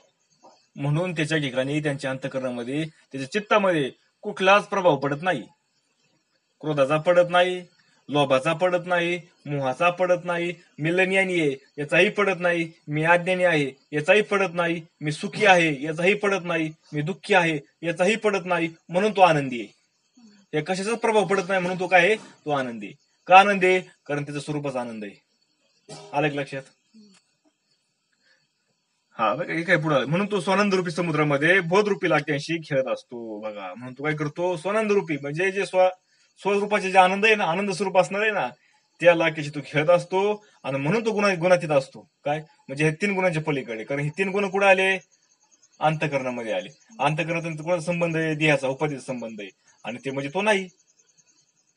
म्हणून त्याच्या ठिकाणी त्यांच्या अंतःकरणामध्ये, त्याच्या चित्तामध्ये कुठलाच प्रभाव पडत नाही. क्रोधाचा पडत नाही, लोभाचा पडत नाही, मोहाचा पडत नाही, मी ज्ञानी आहे याचाही पडत नाही, मी अज्ञानी आहे याचाही पडत नाही, मी सुखी आहे याचाही पडत नाही, मी दुःखी आहे याचाही पडत नाही. म्हणून तो आनंदी आहे. या कशाचाच प्रभाव पडत नाही म्हणून तो काय आहे, तो आनंदी आहे. का आनंदी आहे? कारण त्याचा स्वरूपच आनंद आहे. आलं लक्षात? हा बघा, हे काय पुढे, म्हणून तो स्वानंद रूपी समुद्रामध्ये बोधरूपी लाट्यांशी खेळत असतो. बघा, म्हणून तो काय करतो, स्वानंद रूपी म्हणजे जे स्वरूपाचे जे आनंद आहे ना, आनंद स्वरूप असणार आहे ना, त्या लाट्याशी तो खेळत असतो. आणि म्हणून तो गुणातीत असतो. काय म्हणजे हे 3 गुणांच्या पलीकडे, कारण हे 3 गुण कुठे आले, अंतःकरणामध्ये आले. अंतःकरणाचा कोणाचा संबंध आहे, देहाचा उपाधीचा संबंध आहे, आणि ते म्हणजे तो नाही.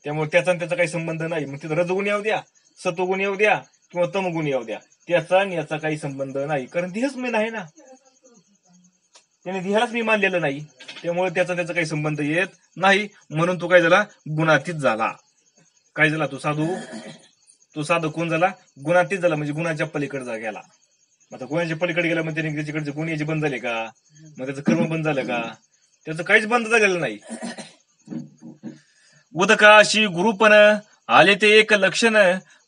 त्यामुळे त्याचा आणि त्याचा काही संबंध नाही. मग तिथं रजगुण येऊ द्या, सत्वगुण येऊ द्या किंवा तमगुण येऊ द्या, त्याचा आणि याचा काही संबंध नाही. कारण देहच मी नाही ना, त्याने देहालाच मी मानलेलं नाही. त्यामुळे त्याचा काही संबंध येत नाही. म्हणून तो काय झाला, गुणातीत झाला. काय झाला, तो साधू कोण झाला, गुणातीत झाला. म्हणजे गुणाच्या पलीकडे गेला. आता गुणाच्या पलीकडे गेला म्हणजे त्याच्याकडचे गुण याचे बंद झाले का, मग त्याचं कर्म बंद झालं का, त्याचं काहीच बंद झालेलं नाही. उदकाशी गुरुपण आले ते एक लक्षण,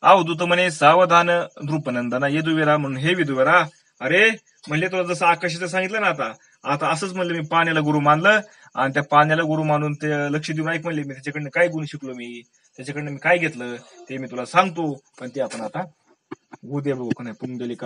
अवधूत म्हणे सावधान नृपनंदना यदुवीरा. म्हणून हे विदुवीरा, अरे म्हणले तुला जसं आकाशाचं सांगितलं ना, आता असंच म्हणलं, मी पाण्याला गुरु मानलं, आणि त्या पाण्याला गुरु मानून ते लक्ष देऊन ऐक म्हणले, मी त्याच्याकडनं काय गुण शिकलो, मी त्याच्याकडनं मी काय घेतलं ते मी तुला सांगतो. पण ते आपण आता उद्या बघू. का नाही, पुंडलिका